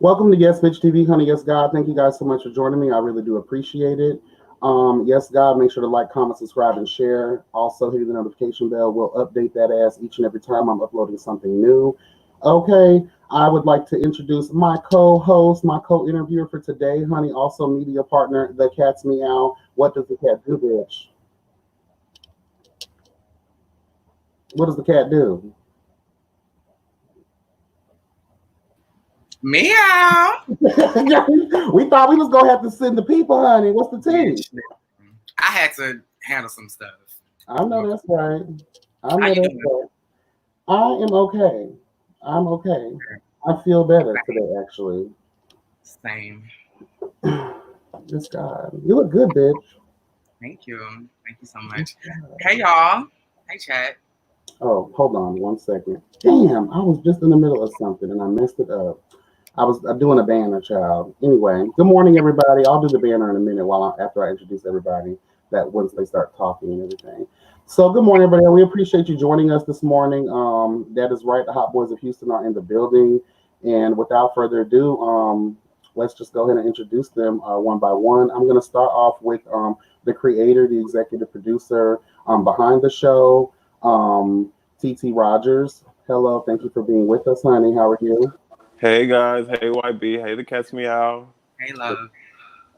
Welcome to Yes Bitch TV, honey. Yes, God. Thank you guys so much for joining me. I really do appreciate it. Yes, God. Make sure to like, comment, subscribe, and share. Also, hit the notification bell. We'll update that as each and every time I'm uploading something new. Okay. I would like to introduce my co-host, my co-interviewer for today, honey. Also, media partner, the cat's meow. What does the cat do, bitch? What does the cat do? Meow. We thought we was gonna have to send the people, honey. What's the tea? I had to handle some stuff. I know that's right. I How know you that's doing? right. I am okay. I'm okay. I feel better today, actually. Same. This God, you look good, bitch. Thank you. Thank you so much. Hey y'all. Hey chat. Oh, hold on one second. Damn, I was just in the middle of something and I messed it up. I was doing a banner, child. Anyway, good morning, everybody. I'll do the banner in a minute after I introduce everybody. That once they start talking and everything. So, good morning, everybody. We appreciate you joining us this morning. That is right. The Hot Boys of Houston are in the building, and without further ado, let's just go ahead and introduce them one by one. I'm going to start off with the creator, the executive producer behind the show, TT Rogers. Hello, thank you for being with us, honey. How are you? Hey guys, hey YB, hey the cat's meow. Hey love.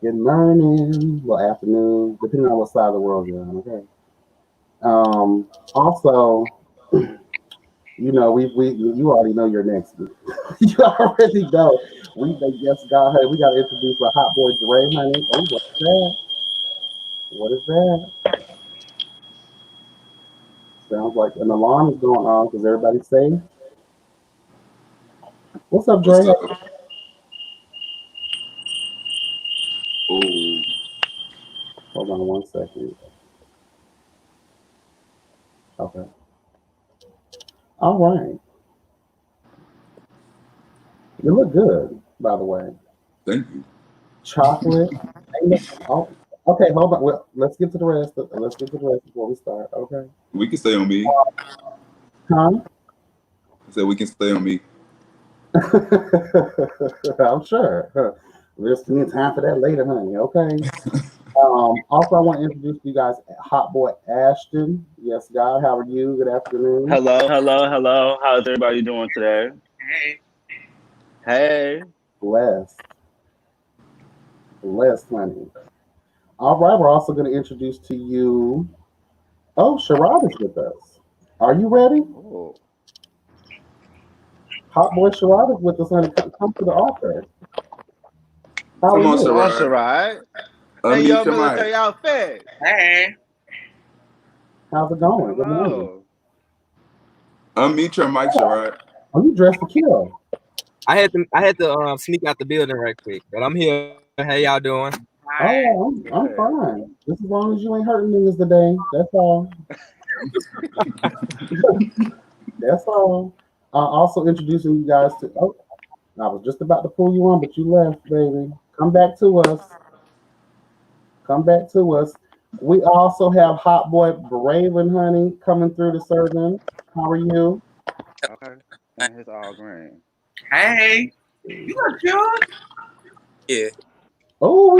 Good morning, well, afternoon, depending on what side of the world you're on. Okay. Also, we you already know your next. You already know. They just got her. We got to introduce the hot boy Dre, honey. Oh, what's that? What is that? Sounds like an alarm is going on because everybody's safe. What's up, What's Dre? up? Oh, Hold on one second. Okay. All right. You look good, by the way. thank you. Chocolate. Oh, okay, hold on. Well, let's get to the rest. Let's get to the rest before we start. Okay. We can stay on me. Huh? I said we can stay on me. I'm sure. There's plenty of time for that later, honey. Okay. Also, I want to introduce you guys, Hot Boy Ashton. Yes, God, how are you? Good afternoon. Hello, hello, hello. How's everybody doing today? Hey. Hey. Blessed. Blessed, honey. All right, we're also going to introduce to you. Oh, Sherrod is with us. Are you ready? Oh, Hot Boy Sherrod is with us, honey. Come to the altar. How are Come on, come you? on, Sherrod. Sherrod. Hey, Unmute your your mic. military outfit. Hey. How's it going? Good morning. Hello. Unmute your mic, Sherrod. Are you dressed to kill? I had to sneak out the building right quick, but I'm here. How y'all doing? Hi. Oh, I'm Good. fine. Just as long as you ain't hurting niggas today. That's all. That's all. Also introducing you guys to. Oh, I was just about to pull you on, but you left, baby. Come back to us. Come back to us. We also have Hot Boy Braylon, honey, coming through to serve them. How are you? Okay. And his all green. Hey. You look cute. Yeah. Oh,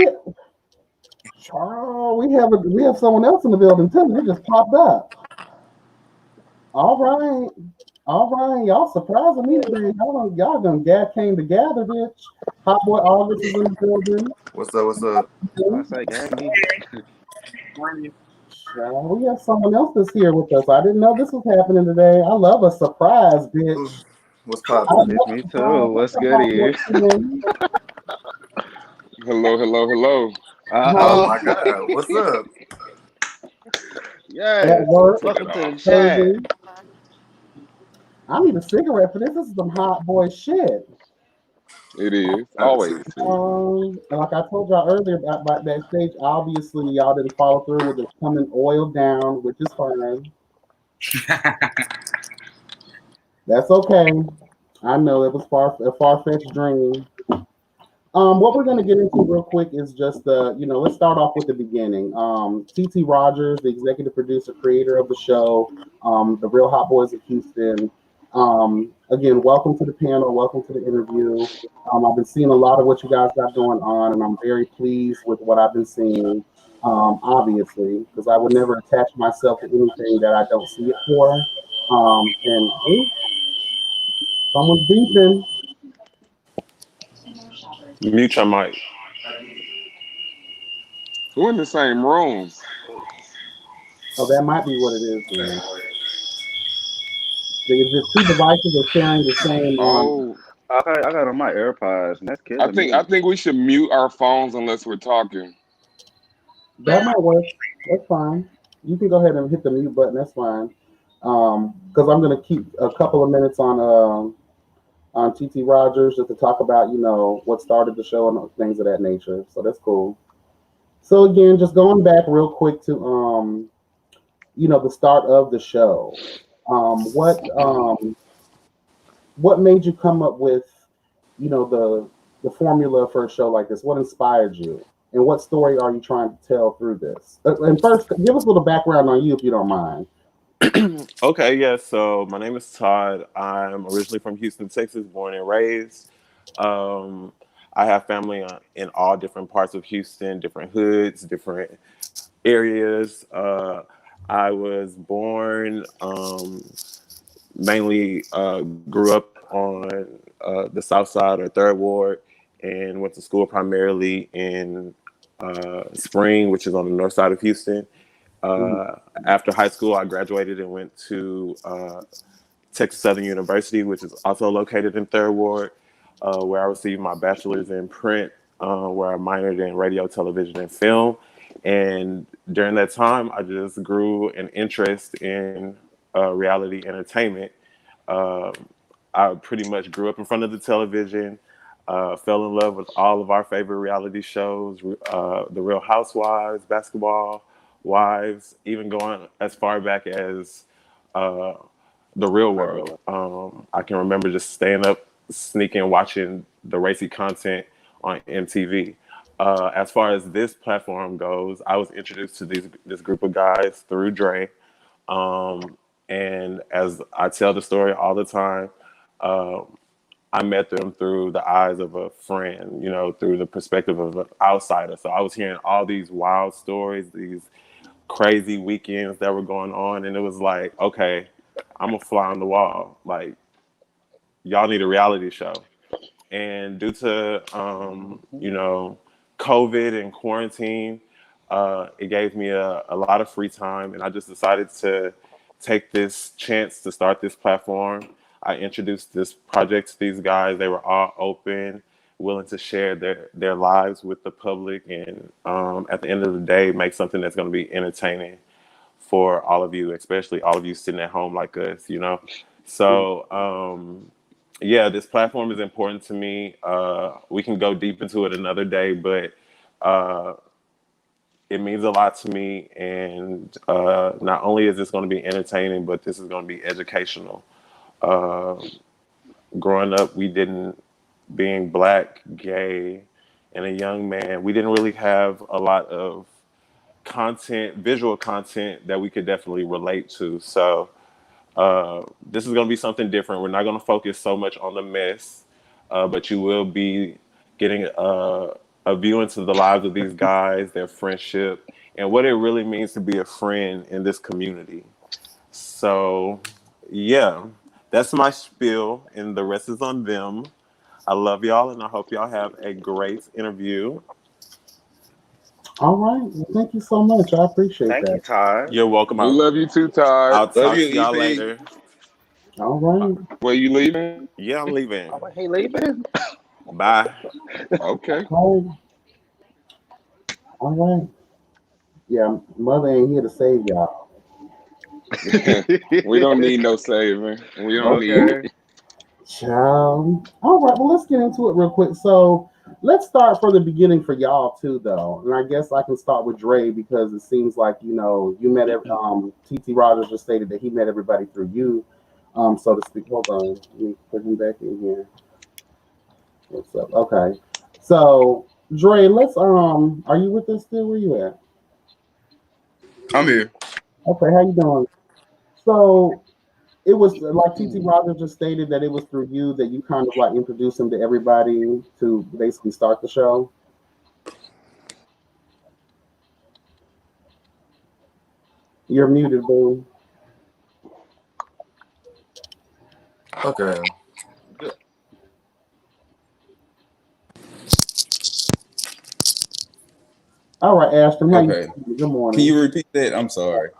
we have someone else in the building too. They just popped up. All right. All right, y'all surprising me today. Y'all done came together, bitch. Hot Boy August is in the building. What's up? What's up? I say, gang me. Morning. We have someone else that's here with us. I didn't know this was happening today. I love a surprise, Ooh, bitch. what's I poppin'? love Bitch, me surprise. too. What's What's up, good, Hot Boy you? Ken? Hello, hello, hello. Oh How Uh-oh. my God, what's up? at Yes. work? Take it Welcome to off. the chat. Serving. I need a cigarette for this. This is some hot boy shit. It is always. Absolutely. And like I told y'all earlier about backstage, obviously y'all didn't follow through with the coming oiled down, which is fine. That's okay. I know it was a far fetched dream. What we're gonna get into real quick is just let's start off with the beginning. TT Rogers, the executive producer, creator of the show, the Real Hot Boys of Houston. Again, welcome to the panel. Welcome to the interview. I've been seeing a lot of what you guys got going on, and I'm very pleased with what I've been seeing. Obviously, because I would never attach myself to anything that I don't see it for. And ooh, someone's beeping. Mute your mic. We're in the same room. Oh, that might be what it is. Then. There's two devices are sharing the same. Oh, I got on my AirPods, and that's killing I think we should mute our phones unless we're talking. That might work. That's fine. You can go ahead and hit the mute button. That's fine. Because I'm going to keep a couple of minutes on TT Rogers just to talk about, what started the show and things of that nature. So that's cool. So again, just going back real quick to, the start of the show. What made you come up with, the formula for a show like this? What inspired you? And what story are you trying to tell through this? And first, give us a little background on you, if you don't mind. Okay, yeah. So my name is Todd. I'm originally from Houston, Texas, born and raised. I have family in all different parts of Houston, different hoods, different areas. I was born, mainly grew up on the South Side or Third Ward, and went to school primarily in Spring, which is on the north side of Houston. After high school, I graduated and went to Texas Southern University, which is also located in Third Ward, where I received my bachelor's in print, where I minored in radio, television, and film. And during that time, I just grew an interest in reality entertainment. I pretty much grew up in front of the television, fell in love with all of our favorite reality shows, The Real Housewives, Basketball Wives, even going as far back as The Real World. I can remember just staying up, sneaking, watching the racy content on MTV. As far as this platform goes, I was introduced to this group of guys through Dre. And as I tell the story all the time, I met them through the eyes of a friend, through the perspective of an outsider. So I was hearing all these wild stories, these crazy weekends that were going on. And it was like, okay, I'm a fly on the wall. Like, y'all need a reality show. And due to, COVID and quarantine, it gave me a lot of free time. And I just decided to take this chance to start this platform. I introduced this project to these guys. They were all open, willing to share their lives with the public, and at the end of the day, make something that's going to be entertaining for all of you, especially all of you sitting at home like us, So, this platform is important to me. We can go deep into it another day, but it means a lot to me. And not only is this going to be entertaining, but this is going to be educational. Growing up, being Black, gay, and a young man, we didn't really have a lot of visual content that we could definitely relate to. So this is going to be something different. We're not going to focus so much on the mess, but you will be getting a view into the lives of these guys, their friendship, and what it really means to be a friend in this community. So, yeah. That's my spiel, and the rest is on them. I love y'all, and I hope y'all have a great interview. All right. Well, thank you so much. I appreciate that. Thank you, Todd. You're welcome. We love you too, Todd. I'll talk you, to y'all EP. later. All right. Where you leaving? Yeah, I'm leaving. Oh, he leaving? Bye. Okay. All right. Yeah, mother ain't here to save y'all. We don't need no saving. We don't need it. Child. All right, well, let's get into it real quick. So let's start from the beginning for y'all too, though. And I guess I can start with Dre because it seems like you met TT Rogers just stated that he met everybody through you, so to speak. Hold on, let me put him back in here. What's up? Okay, so Dre, let's are you with us still? Where you at? I'm here. Okay, how you doing? So It was like TT Rogers just stated that it was through you that you kind of like introduced him to everybody to basically start the show. You're muted, boo. Okay. All right, Ashton, how Okay. you doing? Good morning. Can you repeat that? I'm sorry.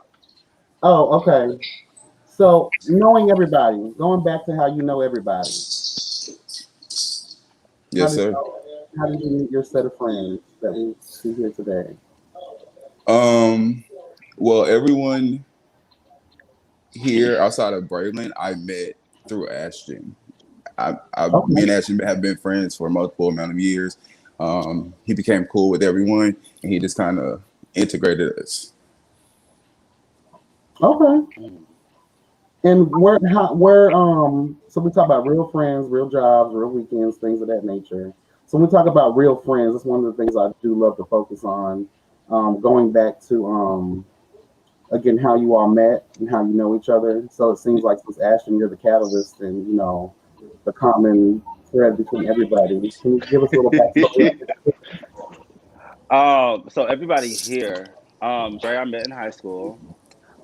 Oh, okay. So knowing everybody, going back to how you know everybody. Yes, sir. How did you meet your set of friends that we see here today? Well, everyone here outside of Braylon, I met through Ashton. Me and Ashton have been friends for multiple amount of years. He became cool with everyone, and he just kind of integrated us. Okay. And so we talk about real friends, real jobs, real weekends, things of that nature. So when we talk about real friends, that's one of the things I do love to focus on. Going back to again how you all met and how you know each other. So it seems like since Ashton, you're the catalyst and the common thread between everybody. Can you give us a little backstory? So everybody here, Dre, I met in high school.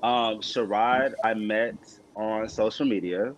Sherrod, I met on social media,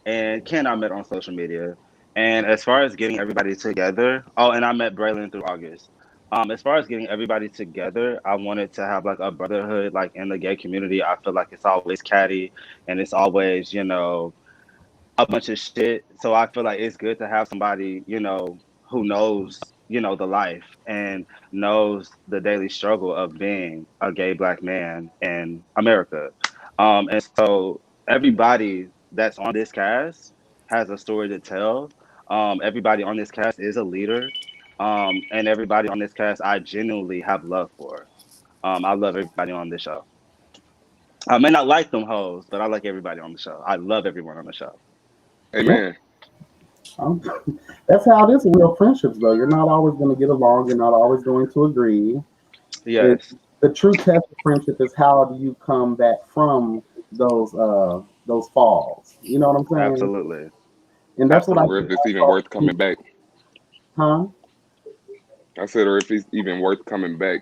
and Ken, I met on social media. And as far as getting everybody together, and I met Braylon through August. As far as getting everybody together, I wanted to have like a brotherhood, like in the gay community. I feel like it's always catty, and it's always, a bunch of shit. So I feel like it's good to have somebody, who knows, the life and knows the daily struggle of being a gay Black man in America. And so everybody that's on this cast has a story to tell. Everybody on this cast is a leader. And everybody on this cast I genuinely have love for. I love everybody on this show. I may not like them hoes, but I like everybody on the show. I love everyone on the show. Amen. That's how it is in real friendships, though. You're not always going to get along. You're not always going to agree. Yes. The true test of friendship is how do you come back from those falls. You know what I'm saying? Absolutely. And that's Or what if it's even worth coming back. Huh? I said, or if it's even worth coming back.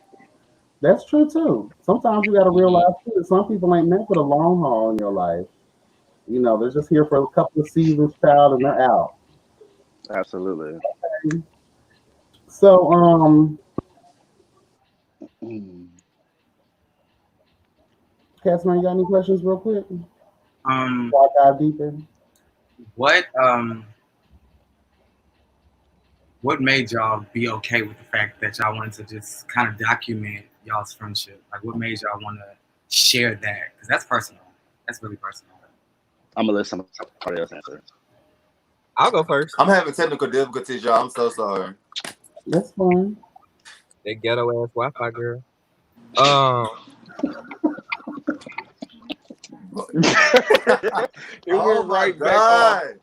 That's true too. Sometimes you got to realize too that some people ain't meant for the long haul in your life. They're just here for a couple of seasons, child, and they're out. Absolutely. So, Cassman, you got any questions real quick? Before I dive deeper. What made y'all be okay with the fact that y'all wanted to just kind of document y'all's friendship? Like, what made y'all want to share that? Because that's personal. That's really personal. I'm gonna let somebody else answer. I'll go first. I'm having technical difficulties, y'all. I'm so sorry. That's fine. That ghetto ass Wi-Fi girl. It went right back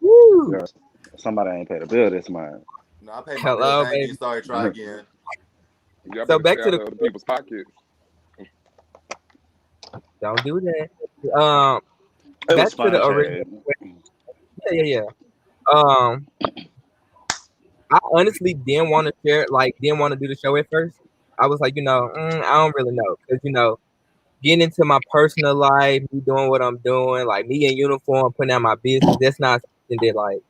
Woo. Girl, somebody ain't paid a bill this month. No, I paid my Hello, bill. Thank baby. you. Sorry, try again. Y'all So better back stay to out of other people's pockets. Don't do that. It Back was to fun, the original. Yeah. I honestly didn't want to share, didn't want to do the show at first. I was like, I don't really know, because getting into my personal life, me doing what I'm doing, like me in uniform, putting out my business. That's not something that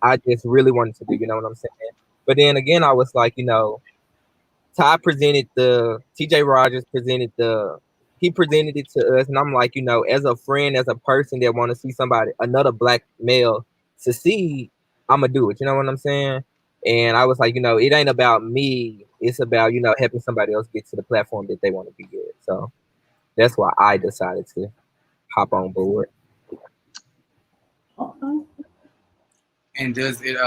I just really wanted to do. You know what I'm saying? But then again, I was like, Ty presented TJ Rogers presented he presented it to us, and I'm like, as a friend, as a person that want to see another Black male succeed, I'm gonna do it. You know what I'm saying? And I was like, it ain't about me. It's about helping somebody else get to the platform that they want to be at. So that's why I decided to hop on board. Okay. And does it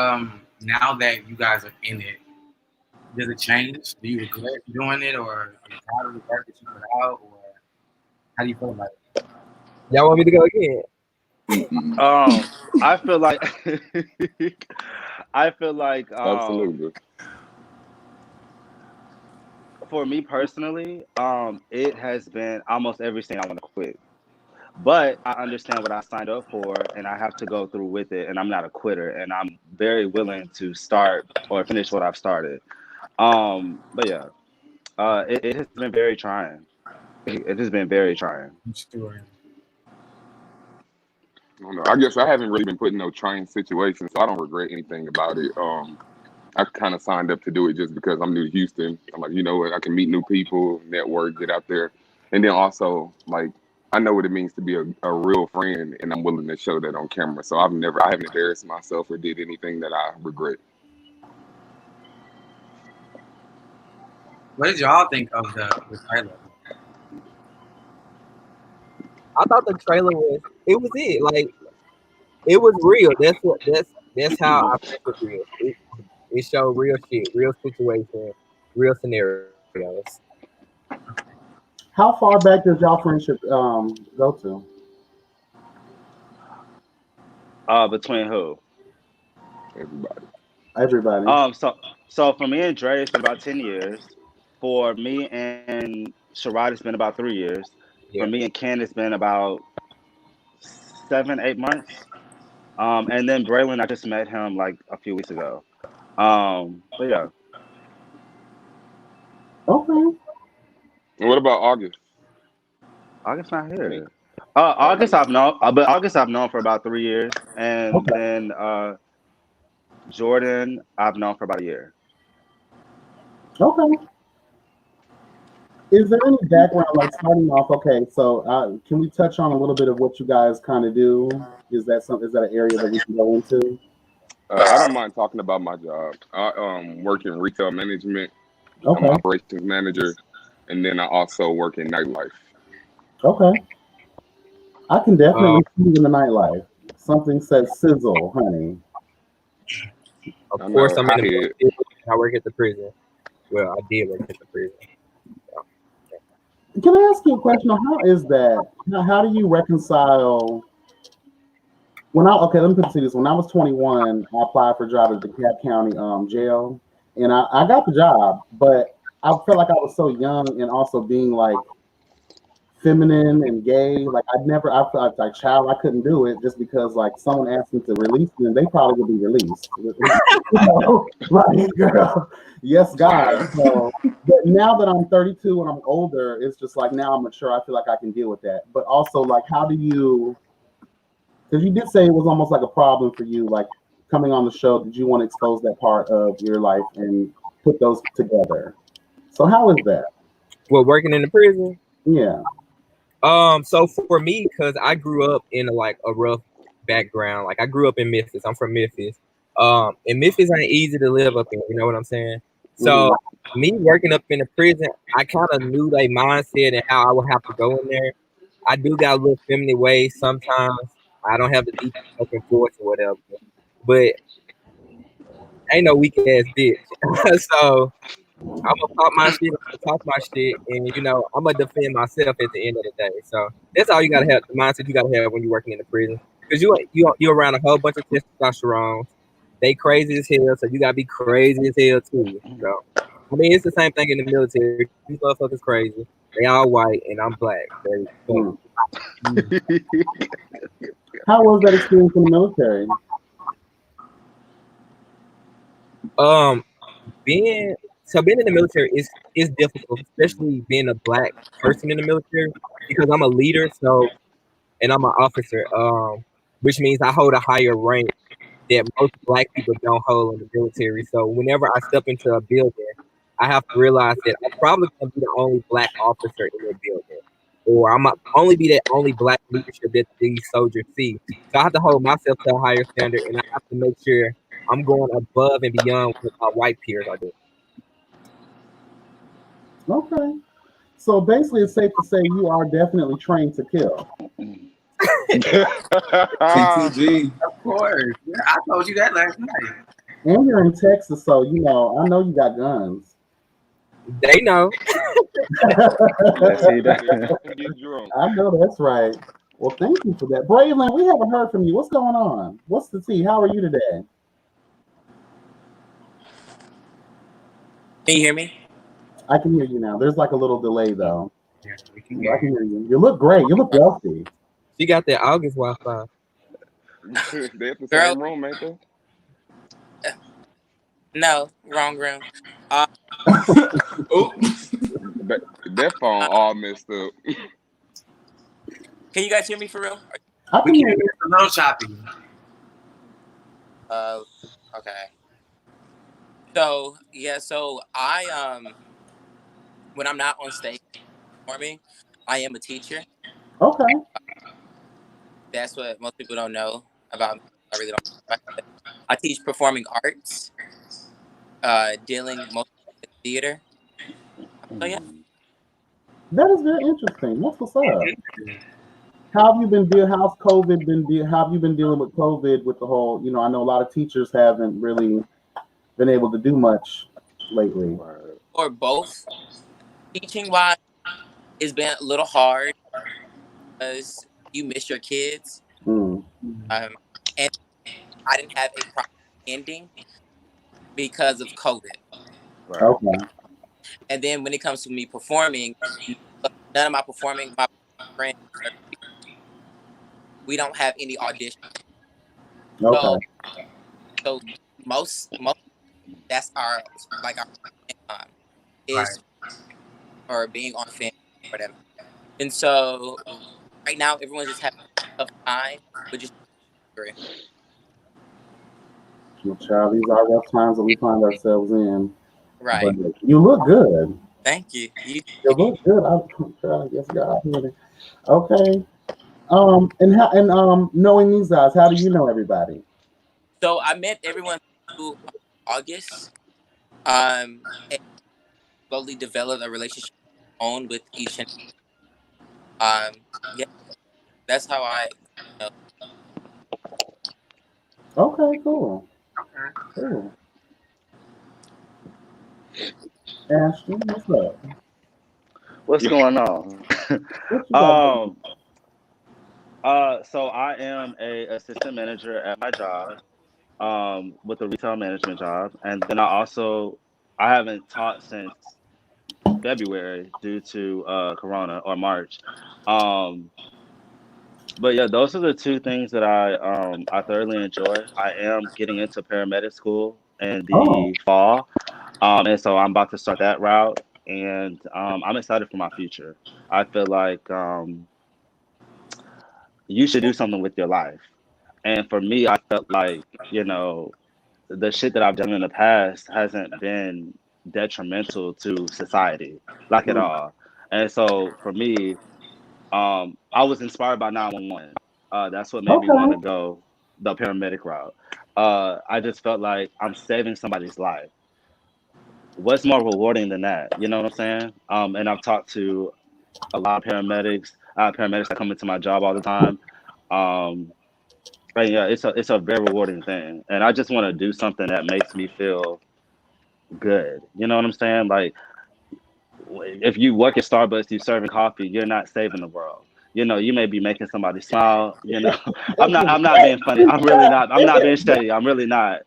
now that you guys are in it, does it change? Do you regret doing it, or are you proud of the work that you put out, or how do you feel about it? Y'all want me to go again? I feel like Absolutely. For me personally, it has been almost everything I want to quit. But I understand what I signed up for, and I have to go through with it. And I'm not a quitter, and I'm very willing to start or finish what I've started. But yeah, it has been very trying. It has been very trying. Sure. I don't know. I guess I haven't really been put in no trying situations, so I don't regret anything about it. I kind of signed up to do it just because I'm new to Houston. I'm like, you know what? I can meet new people, network, get out there, and then also like I know what it means to be a real friend, and I'm willing to show that on camera. So I haven't embarrassed myself or did anything that I regret. What did y'all think of the trailer? I thought the trailer was it. Like it was real. That's how I think it real. It showed real shit, real situation, real scenarios. How far back does y'all friendship go to? Between who? Everybody. Everybody. So for me and Dre, it's been about 10 years. For me and Sherrod, it's been about 3 years. Yeah. For me and Ken, it's been about 7-8 months. And then Braylon, I just met him like a few weeks ago. But yeah. Okay. And what about August? August not here. August I've known for about 3 years, and Okay. then Jordan I've known for about a year. Okay. Is there any background, like starting off? Okay, so can we touch on a little bit of what you guys kind of do? Is that an area that we can go into? I don't mind talking about my job. I work in retail management. I'm Okay. an operations manager, and then I also work in nightlife. Okay. I can definitely see you in the nightlife. Something says sizzle, honey. Of I course, know, I'm in I the did. prison. I work at the prison. Well, I did work at the prison. Can I ask you a question? How is that? How do you reconcile? Let me put this. When I was 21, I applied for a job at the DeKalb County jail, and I got the job, but I felt like I was so young, and also being like feminine and gay. Like I felt like child, I couldn't do it just because like someone asked me to release them, they probably would be released. You know, right, girl. Yes, God. So, but now that I'm 32 and I'm older, it's just like now I'm mature. I feel like I can deal with that. But also, like, how do you? Because you did say it was almost like a problem for you, like coming on the show. Did you want to expose that part of your life and put those together? So how is that? Well, working in the prison. Yeah. So for me, because I grew up in a rough background. Like I grew up in Memphis. I'm from Memphis. And Memphis ain't easy to live up in. You know what I'm saying? So me working up in the prison, I kind of knew their mindset and how I would have to go in there. I do got a little feminine ways sometimes. I don't have the deep fucking voice or whatever, but ain't no weak ass bitch. So I'm gonna talk my shit, and you know I'm gonna defend myself at the end of the day. So that's all you gotta have. The mindset you gotta have when you're working in the prison, because you're around a whole bunch of testosterone. They crazy as hell, so you gotta be crazy as hell too. So I mean, it's the same thing in the military. These motherfuckers crazy. They all white, and I'm black. How was that experience in the military? Being in the military is difficult, especially being a black person in the military, because I'm a leader, and I'm an officer, which means I hold a higher rank that most black people don't hold in the military. So whenever I step into a building, I have to realize that I'm probably gonna be the only black officer in the building, or I'm only be that only black leadership that these soldiers see. So I have to hold myself to a higher standard, and I have to make sure I'm going above and beyond what my white peers are doing. Okay. So basically, it's safe to say you are definitely trained to kill. TTG. Of course. Yeah, I told you that last night. And you're in Texas, so I know you got guns. They know. Yes, he does. Get drunk. I know that's right. Well, thank you for that. Braylon, we haven't heard from you. What's going on? What's the tea? How are you today? Can you hear me? I can hear you now. There's like a little delay though. Yeah, we can I hear can you. hear you. You look great. You look wealthy. She got that August Wi-Fi. They at the Girl, same room, ain't they? no, wrong room. Oops. That phone all messed up. Can you guys hear me for real? I We can can hear hear you. you. It's a little choppy. Okay. So yeah, so I when I'm not on stage performing, I am a teacher. Okay. That's what most people don't know about me. I really don't. I teach performing arts, dealing mostly with theater. So yeah. That is very interesting. That's what's up. How have you been dealing? How's COVID been? How have you been dealing with COVID? With the whole, I know a lot of teachers haven't really been able to do much lately. Or both. Teaching wise, it's been a little hard because you miss your kids. Mm. And I didn't have a proper ending because of COVID. Okay. And then when it comes to me performing, none of my friends, we don't have any auditions. Okay. So most that's our income is or being on film or whatever. And so right now everyone's just having a tough time, but just Well, child, these are rough times that we find ourselves in. right. But you look good. Thank you. You look good. I guess God heard it. Okay. And knowing these guys, how do you know everybody? So I met everyone through August. And slowly developed a relationship on with each and yeah, that's how I Okay, cool. Cool. Ashton, what's up? What's going on? What you got? So I am a assistant manager at my job, with a retail management job, and then I haven't taught since February due to Corona or March. But yeah, those are the two things that I thoroughly enjoy. I am getting into paramedic school in the fall, and so I'm about to start that route, and I'm excited for my future. I feel like you should do something with your life, and for me, I felt like the shit that I've done in the past hasn't been detrimental to society, like at all. And so for me, I was inspired by 911. That's what made me want to go the paramedic route. I just felt like I'm saving somebody's life. What's more rewarding than that? You know what I'm saying? And I've talked to a lot of paramedics. Paramedics that come into my job all the time. And yeah, it's a very rewarding thing. And I just want to do something that makes me feel good. You know what I'm saying? Like, if you work at Starbucks, you serving coffee, you're not saving the world. You may be making somebody smile. I'm not being funny. I'm really not. I'm not being shady. I'm really not.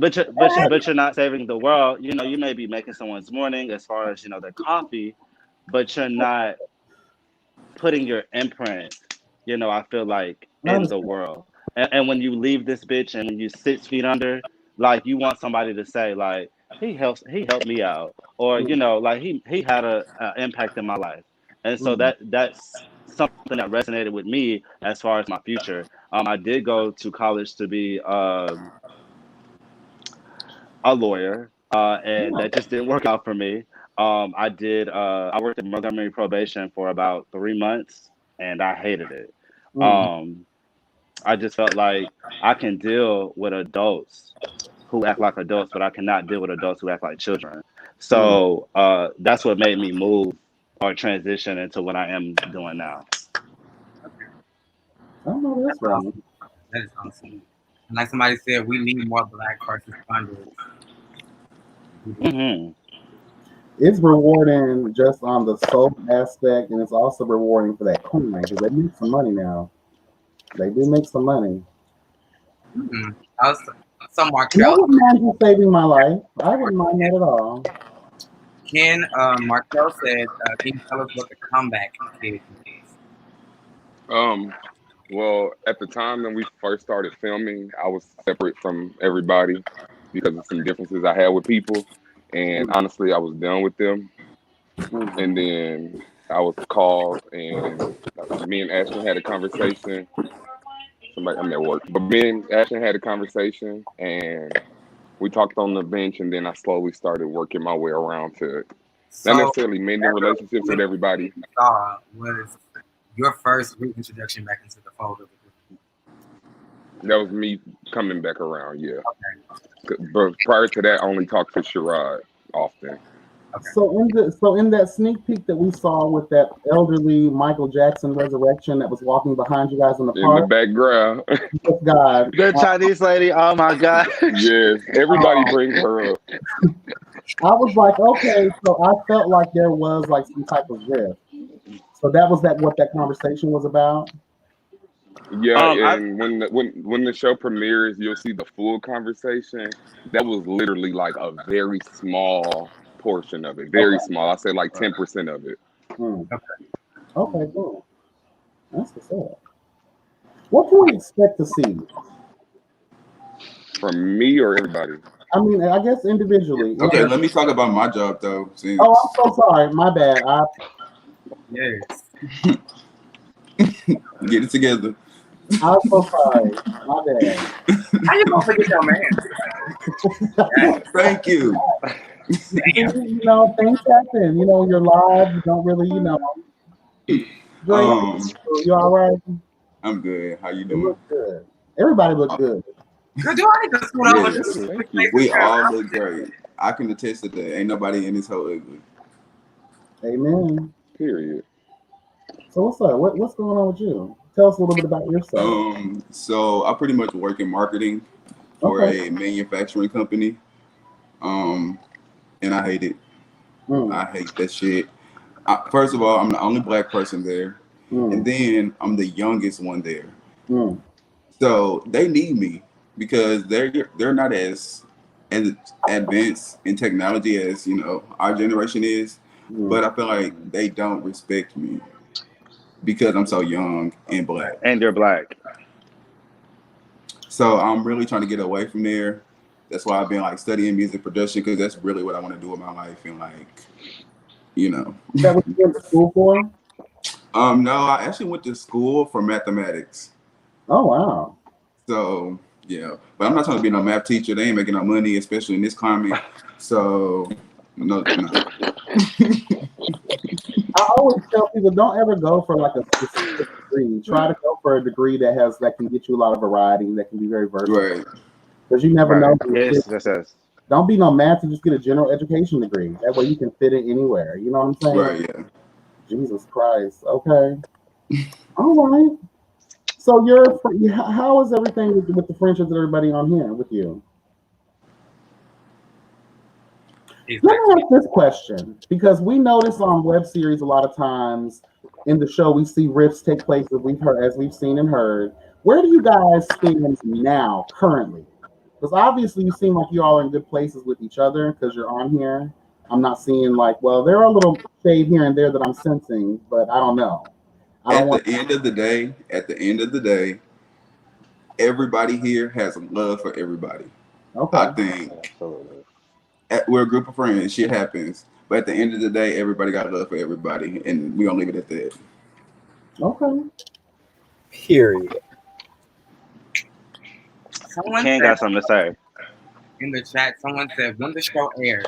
But you're not saving the world. You may be making someone's morning as far as their coffee, but you're not putting your imprint. I feel like in the world. And when you leave this bitch and you 6 feet under, like you want somebody to say like he helped me out, or like he had a impact in my life. And so that's something that resonated with me as far as my future. I did go to college to be a lawyer, and that just didn't work out for me. I worked at Montgomery Probation for about 3 months, and I hated it. I just felt like I can deal with adults who act like adults, but I cannot deal with adults who act like children. So that's what made me move or transition into what I am doing now. I know that's right. That is awesome. And like somebody said, we need more Black first responders. Mm-hmm. It's rewarding just on the soul aspect, and it's also rewarding for that coin because they make some money now. They do make some money. Mm-hmm. Some I wouldn't mind you saving my life. I wouldn't mind that at all. Ken, Markel said, can you tell us what the comeback is? Well, at the time when we first started filming, I was separate from everybody because of some differences I had with people, and honestly, I was done with them. And then I was called, and me and Ashton had a conversation. I'm at work, but me and Ashton had a conversation, and we talked on the bench, and then I slowly started working my way around to not necessarily mending relationships with everybody. Saw was your first reintroduction back into the fold of the group. That was me coming back around, yeah. Okay. But prior to that, I only talked to Sherrod often. Okay. So in that sneak peek that we saw with that elderly Michael Jackson resurrection that was walking behind you guys in the park, in the background, God, the Chinese lady. Oh my God! Yes, everybody brings her up. I was like, okay, so I felt like there was like some type of rift. So that was what that conversation was about. Yeah, and when the show premieres, you'll see the full conversation. That was literally like a very small portion of it. Very small. I say like 10% of it. Okay, cool. That's what's up. What can we expect to see? From me or everybody? I mean, I guess individually. Okay, let me talk about my job though. Since... Oh, I'm so sorry. My bad. Yes. Get it together. I'm so sorry. My bad. How you gonna forget your man? Thank you. You know, things happen. You know, you're live. You don't really, you know. You all right? I'm good. How you You doing? look good. Everybody look good. Good, you already just put over this. We all look great. I can attest to that. Ain't nobody in this whole ugly. Amen. Period. So what's up? What's going on with you? Tell us a little bit about yourself. So I pretty much work in marketing for a manufacturing company. And I hate it. I hate that shit. First of all, I'm the only black person there. And then I'm the youngest one there. So they need me because they're not as advanced in technology as, you know, our generation is. But I feel like they don't respect me because I'm so young and black. And you're black. So I'm really trying to get away from there. That's why I've been like studying music production, because that's really what I want to do with my life. And like, you know. Is that what you went to school for? No, I actually went to school for mathematics. Oh wow. So yeah, but I'm not trying to be no math teacher. They ain't making no money, especially in this climate. So no. I always tell people, don't ever go for like a specific degree. Try to go for a degree that can get you a lot of variety, that can be very versatile. Right. Because you never know. Yes. Don't be no math and just get a general education degree. That way you can fit in anywhere. You know what I'm saying? Right. Yeah. Jesus Christ. Okay. All right. So how is everything with the friendships and everybody on here with you? Let me ask this question, because we notice on web series a lot of times in the show we see rifts take place as we've seen and heard. Where do you guys stand now, currently? Because obviously you seem like you all are in good places with each other because you're on here. I'm not seeing like, well, there are a little shade here and there that I'm sensing, but I don't know. At the end of the day, everybody here has love for everybody. Okay. I think we're a group of friends. Shit happens. But at the end of the day, everybody got love for everybody. And we're going to leave it at that. Okay. Period. Ken got something to say. In the chat, someone said, when the show airs,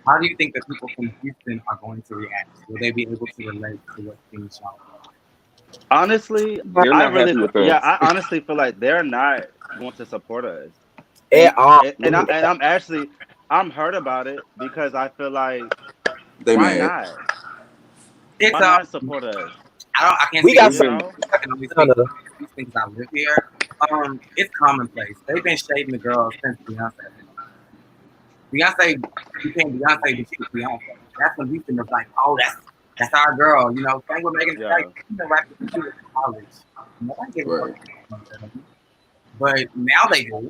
how do you think the people from Houston are going to react? Will they be able to relate to what's being shown? Honestly, I honestly feel like they're not going to support us at all. And I'm hurt about it because I feel like why not? Why not support us? I can't. We got some. I can only these things I live here. It's commonplace. They've been shading the girls since Beyonce. Beyonce became Beyonce, but she was Beyonce. That's when Houston was like, oh, that's our girl. You know, same with Megan Thee Stallion. She's been rapping since she was in college. Nobody gave a fuck. But now they do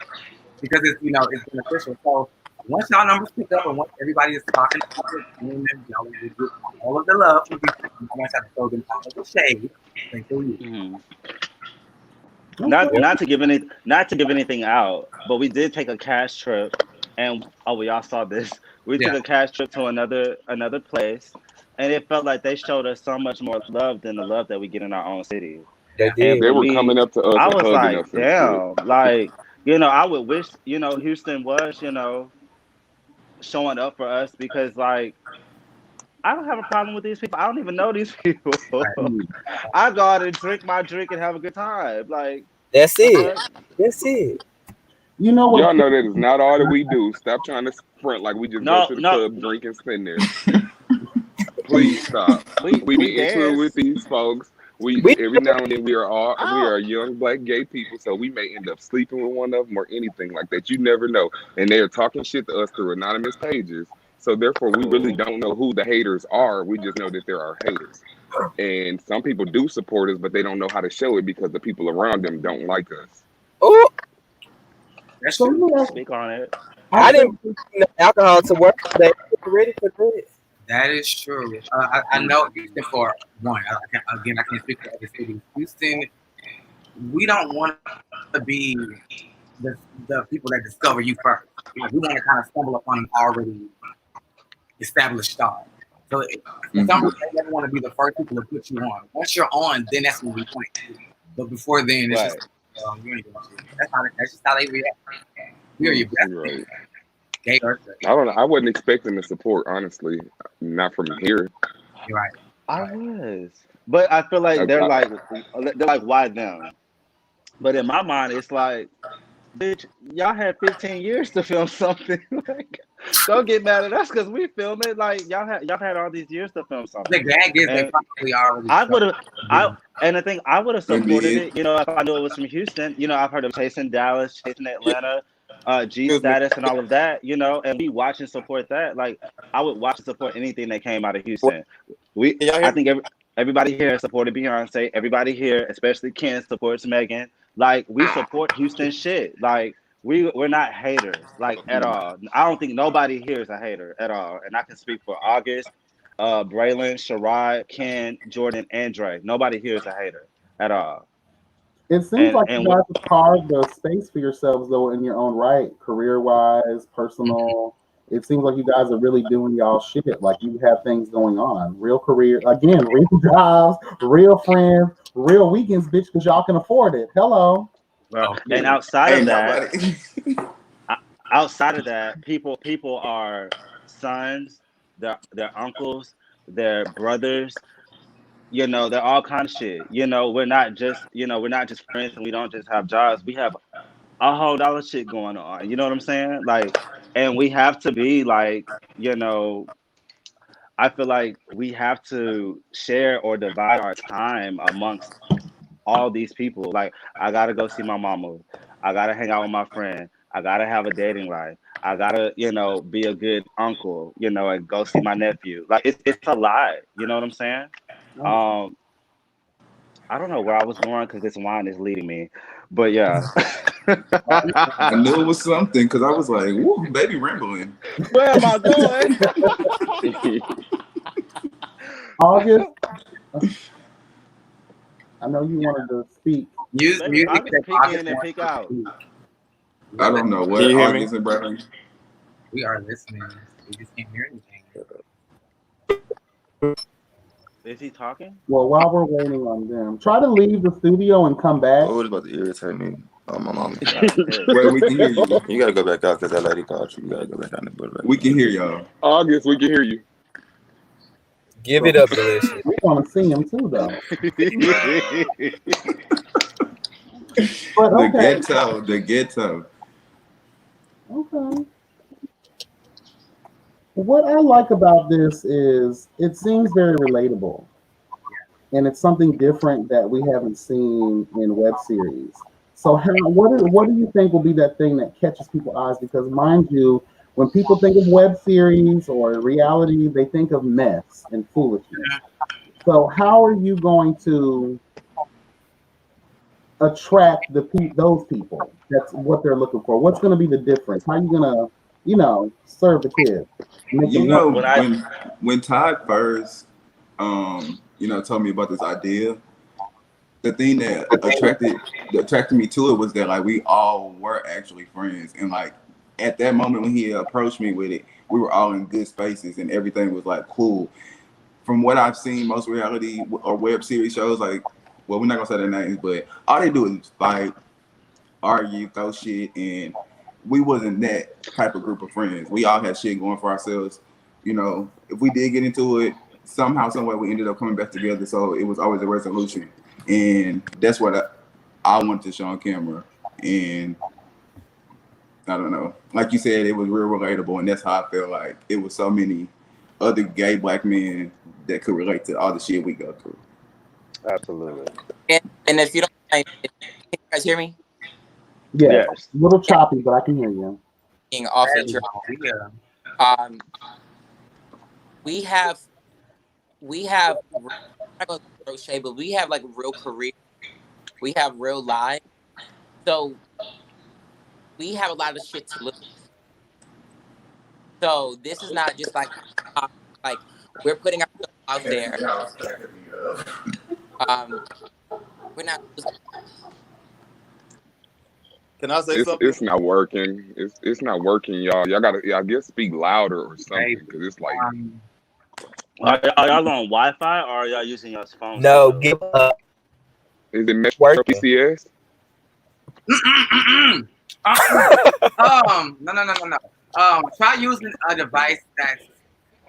because it's, you know, it's beneficial. So once y'all numbers pick up and once everybody is talking about it, and then y'all will get all of the love from people. I want y'all to throw them all of the shade. Thank you. Mhm. Okay. Not to give anything out, but we did take a cash trip, and well, y'all saw this. We took Yeah. a cash trip to another place, and it felt like they showed us so much more love than the love that we get in our own city. They And did. for They were me, coming up to us I and was hugging like, us and shit. damn, like, I would wish, Houston was, showing up for us because, like, I don't have a problem with these people. I don't even know these people. I go out and drink my drink and have a good time. Like, That's the it. fuck? That's it. You know Y'all what? know that is not all that we do. Stop trying to front like we just go No, to the no, club, drink, and spend there. Please stop. we We get into it dance. with these folks. We We every now and then we Oh, are young black gay people, so we may end up sleeping with one of them or anything like that. You never know, and they are talking shit to us through anonymous pages. So therefore, we really don't know who the haters are. We just know that there are haters, and some people do support us, but they don't know how to show it because the people around them don't like us. oh, That's So true. you know, speak on it. I I think didn't bring no alcohol to work today. I'm ready for this. That is true. I know Houston for one. I can't speak for other cities. Houston, we don't want to be the people that discover you first. Like, we want to kind of stumble upon an already established star. So for some reason, they never want to be the first people to put you on. Once you're on, then that's when we point to. But before then, it's Right. just you ain't doing shit. That's just how they react. We are your best Right. friends. Gay or straight. I don't know. I wasn't expecting the support, honestly. Not from here. You're right. I was, but I feel like they're like, why them? But in my mind, it's like, bitch, y'all had 15 years to film something. Like, don't get mad at us because we film it. Like, y'all had all these years to film The something. gag is they And probably already. I would have, and the thing, I would have They supported did. it. If I knew it was from Houston. I've heard of Chasing Dallas, Chasing Atlanta, G Excuse me. Status, and all of that. And we watch and support that. Like, I would watch and support anything that came out of Houston. Can y'all hear I me? think everybody here supported Beyonce. Everybody here, especially Ken, supports Megan. Like, we support Houston shit. Like, we're not haters, like, at all. I don't think nobody here is a hater at all. And I can speak for August, Braylon, Sherrod, Ken, Jordan, and Dre. Nobody here is a hater at all. it seems like And you guys have carved a space for yourselves though in your own right, career wise, personal. It seems like you guys are really doing y'all shit. Like you have things going on, real career again, real jobs, real friends, real weekends, bitch, because y'all can afford it. Hello. and outside of Ain't that, nobody. people are sons, their uncles, their brothers. They're all kind of shit. We're not just friends, and we don't just have jobs. We have a whole lot of shit going on. You know what I'm saying? Like, and we have to be like, I feel like we have to share or divide our time amongst all these people. Like, I gotta go see my mama. I gotta hang out with my friend. I gotta have a dating life. I gotta, be a good uncle, and go see my nephew. Like, it's a lot. You know what I'm saying? Um, I don't know where I was going because this wine is leading me, but yeah. I knew it was something because I was like, "Woo, baby rambling." Where am I going? August, I know you wanted to speak. Baby, I just peek in and peek out. I don't know what Can you hear me? August and Bradley. We are listening. We just can't hear anything. Is he talking? Well, while we're waiting on them, try to leave the studio and come back. Oh, it's about to irritate me. Oh, my mama. Wait, we can hear you. You gotta go back out because that lady called you. You gotta go back out and go back. We can hear y'all. August, we can hear you. Give it up, Delicious. We want to see him too, though. But The ghetto. Okay. What I like about this is it seems very relatable, and it's something different that we haven't seen in web series. So, what do you think will be that thing that catches people's eyes? Because, mind you, when people think of web series or reality, they think of mess and foolishness. So, how are you going to attract those people? That's what they're looking for. What's going to be the difference? How are you going to serve the kids. Make You them know, happy. when Todd first, told me about this idea, the thing that attracted me to it was that like we all were actually friends, and like at that moment when he approached me with it, we were all in good spaces and everything was like cool. From what I've seen, most reality or web series shows, like, well, we're not gonna say their names, but all they do is fight, argue, throw shit, and we wasn't that type of group of friends. We all had shit going for ourselves. If we did get into it, somehow, some way, we ended up coming back together. So it was always a resolution, and that's what I wanted to show on camera. And I don't know, like you said, it was real relatable, and that's how I feel like it was so many other gay black men that could relate to all the shit we go through. Absolutely. And if you don't mind, can you guys hear me? Yeah, yes. A little choppy, but I can hear you. Being off the we have I'm not gonna throw shade, but we have like real career. We have real lives. So we have a lot of shit to look at. So this is not just like we're putting ourselves out there. We're not. Can I say something? It's not working. It's not working, y'all. Y'all gotta, I guess, speak louder or something because it's like. Are y'all on Wi-Fi or are y'all using your phone? No, give up. Is it Metro PCS? No. Try using a device that's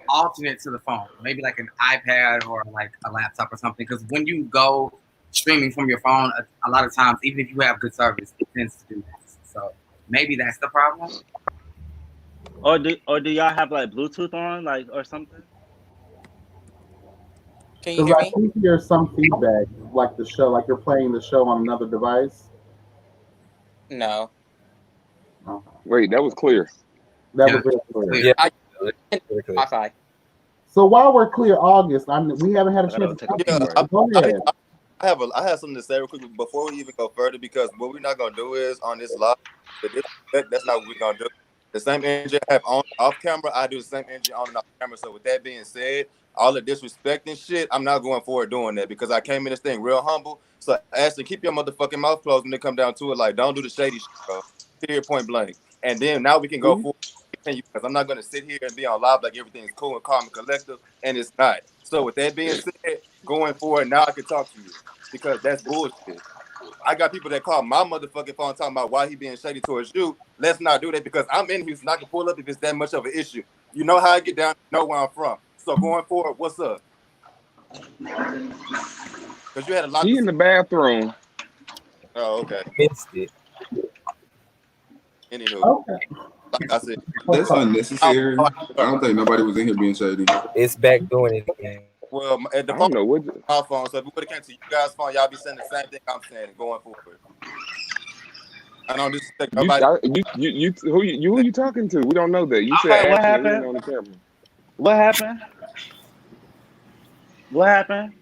alternate to the phone, maybe like an iPad or like a laptop or something. Because when you go streaming from your phone, a lot of times, even if you have good service, it tends to do this. So maybe that's the problem. Or do y'all have like Bluetooth on, like, or something? Can you hear me? I think there's some feedback, like the show, like you're playing the show on another device. No. Oh. Wait, that was clear. That was very clear. Yeah. Wi-Fi. So while we're clear, August, we haven't had a chance to talk to you. Go ahead. I have something to say real quick before we even go further, because what we're not gonna do is on this live. That's not what we're gonna do. The same energy I have on off camera, I do the same energy on and off camera. So with that being said, all the disrespect and shit, I'm not going forward doing that because I came in this thing real humble. So Ashley, keep your motherfucking mouth closed when it come down to it. Like, don't do the shady shit, bro. Period, point blank. And then now we can go forward. Because I'm not going to sit here and be on live like everything's cool and calm and collective, and it's not. So with that being said, going forward, now I can talk to you because that's bullshit. I got people that call my motherfucking phone talking about why he being shady towards you. Let's not do that because I'm in Houston. I can pull up if it's that much of an issue. You know how I get down, you know where I'm from. So going forward, what's up? Because you had a lot. She in the bathroom. Oh, okay. Missed it. Anywho, okay. Like I said, that's unnecessary. I don't think nobody was in here being shady. It's back doing it again. Well, at the I phone, don't know what. my phone. So if we would have came to you guys' phone, y'all be saying the same thing I'm saying going forward. I don't disrespect nobody. Who you talking to? We don't know that. You said Okay, what Ashley happened? on the camera. What happened? What happened?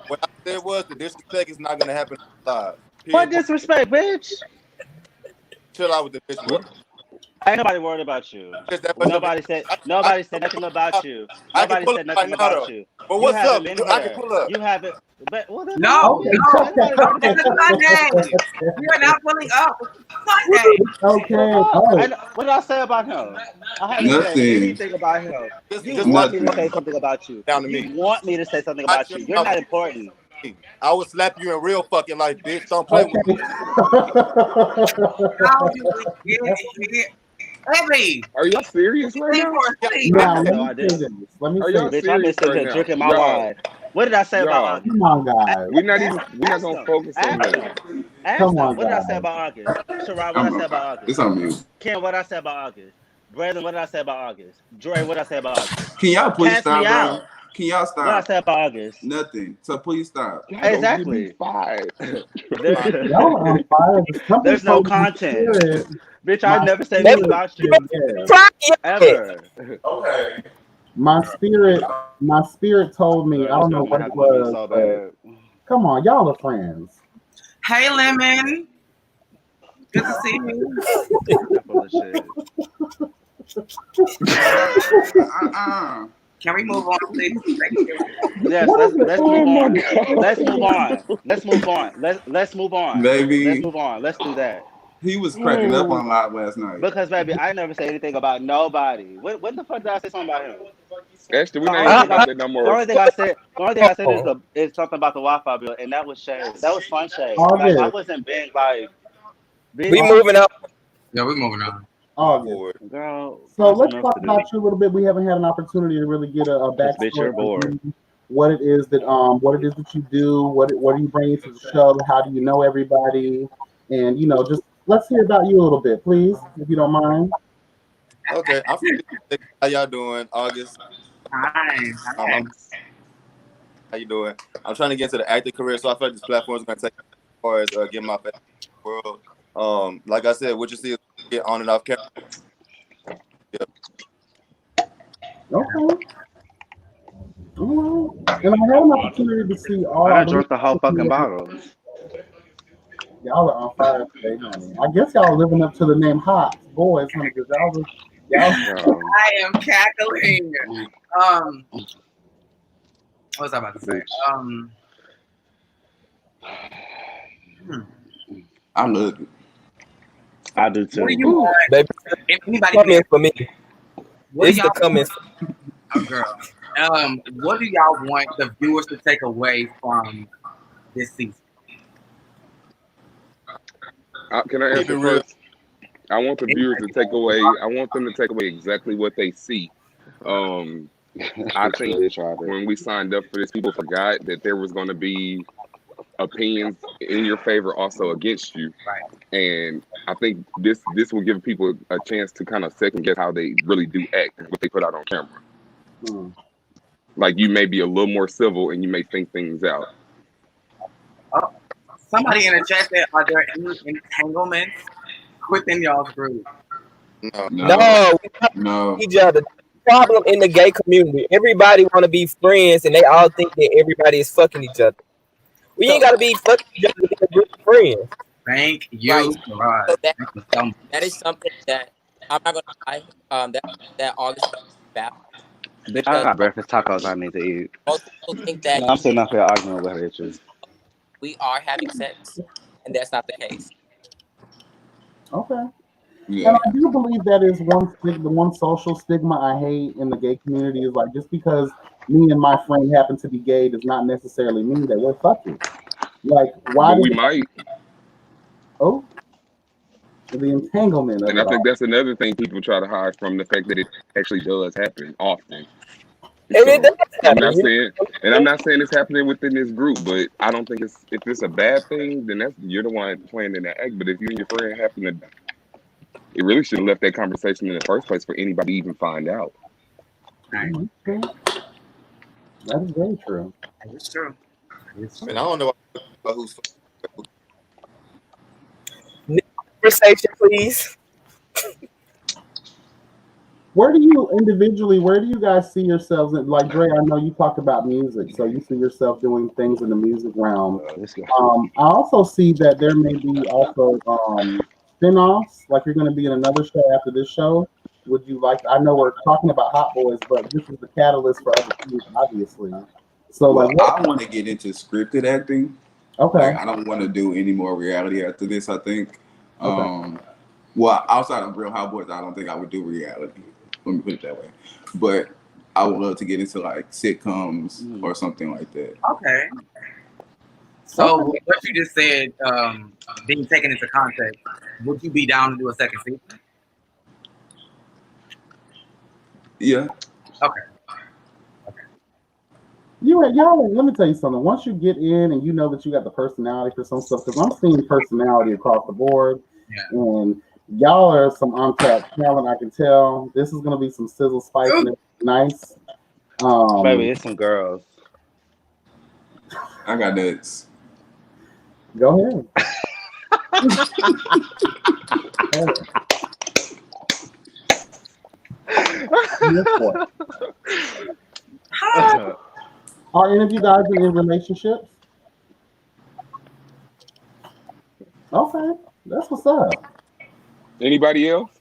What I said was the disrespect is not gonna happen live. What disrespect, bitch? Chill out with the bitch. Ain't nobody worried about you. Nobody said nothing about you. Nobody said nothing about you. But what's up? I can pull up. You haven't. But No, this is Sunday. We are not pulling up. Sunday. Okay. What did I say about him? I haven't said anything about him. You want me to say something about you. Down to me. You want me to say something about you. You're not important. I would slap you in real fucking life, bitch. Don't play with me. How do we get it? Heavy. Are y'all serious right now? Now, let me say this. Are y'all Bitch, I'm serious sitting right here now? drinking my wine. What did I say about August? Come on, guys. We're not gonna focus on that. Come on, what did I guys. say about August? Sherrod, what did I say about August? It's on me. Ken, what did I say about August? Braylon, what did I say about August? Dre, what did I say about August? Can y'all please Pass stop, me bro? out. Can y'all What did I stop? say about August? Nothing. So please stop. Exactly. Y'all are on fire. There's no content. Bitch, I never said anything about you. Ever. Okay. My spirit told me, I don't know what it was. So come on, y'all are friends. Hey, Lemon. Good to see you. That full of shit. Can we move on, please? Thank you. Yes, let's move on. Let's move on. Let's move on. Let's move on. Baby. Let's move on. Let's do that. He was cracking up on live last night. Because baby, I never say anything about nobody. What the fuck did I say something about him? Ashton, we're not even about that no The more. only thing I said is something about the Wi-Fi bill, and that was shade. That was fun shade. All Like, good. I wasn't being like. We moving up. Yeah, we're moving on. All good. Girl, So let's talk about you a little bit. We haven't had an opportunity to really get a This bitch, you're backstory bored. of you, what it is that you do, what are you bringing to the show, how do you know everybody, and just let's hear about you a little bit, please, if you don't mind. Okay, I'm from how y'all doing? August. Hi. How you doing? I'm trying to get into the acting career, so I feel like this platform is gonna take as far as getting my face in the world. Like I said, what you see is get on and off camera. Okay. All right. And I had an opportunity to see all. I drank the whole fucking bottle. Y'all are on fire today, honey. I guess y'all living up to the name Hot Boys, honey, because y'all. I am cackling. What was I about to say? I love it. I do too. What do you want? Baby, If anybody comments for me. what do It's the y'all comments. oh, girl. What do y'all want the viewers to take away from this season? Can I answer first? I want the viewers to take away. I want them to take away exactly what they see. I think when we signed up for this, people forgot that there was going to be opinions in your favor, also against you. Right. And I think this will give people a chance to kind of second guess how they really do act and what they put out on camera. Like you may be a little more civil and you may think things out. Somebody in the chat said, are there any entanglements within y'all's group? No, we each other. Problem in the gay community. Everybody want to be friends, and they all think that everybody is fucking each other. We ain't gotta be fucking each other to be a group of friends. Thank you, Right. So that is something that I'm not gonna lie. That August back. Bitch, I got breakfast tacos I need to eat. Most people think that I'm sitting up here arguing with bitches. we are having sex, and that's not the case. Okay. Yeah. And I do believe that is the one social stigma I hate in the gay community is like just because me and my friend happen to be gay does not necessarily mean that we're fucking. Like why? But we might. Oh, the entanglement of And I it think all. that's another thing people try to hide from the fact that it actually does happen often. And it does I'm not happen. saying, and I'm not saying it's happening within this group, but I don't think if it's a bad thing, then you're the one playing in that act. But if you and your friend happen to, it really should have left that conversation in the first place for anybody to even find out. Right. Okay. That is very true. It's true. And I don't know who's. Conversation, please. Where do you guys see yourselves in, like Dre, I know you talked about music, so you see yourself doing things in the music realm. I also see that there may be also spin-offs, like you're going to be in another show after this show. Would you like, I know we're talking about Hot Boys, but this is the catalyst for other things, obviously. So Well, like, I want to get into scripted acting. Okay. Like, I don't want to do any more reality after this, I think. Okay. Well, outside of Real Hot Boys, I don't think I would do reality. Let me put it that way. But I would love to get into like sitcoms or something like that. Okay. So what you just said, being taken into context, would you be down to do a second season? Yeah. Okay. Y'all, let me tell you something. Once you get in and you know that you got the personality for some stuff, because I'm seeing personality across the board, and y'all are some untapped talent. I can tell this is gonna be some sizzle, spice, and nice. Baby, it's some girls. I got nuts. Go ahead. Are any of you guys in relationships? Okay, That's what's up. Anybody else?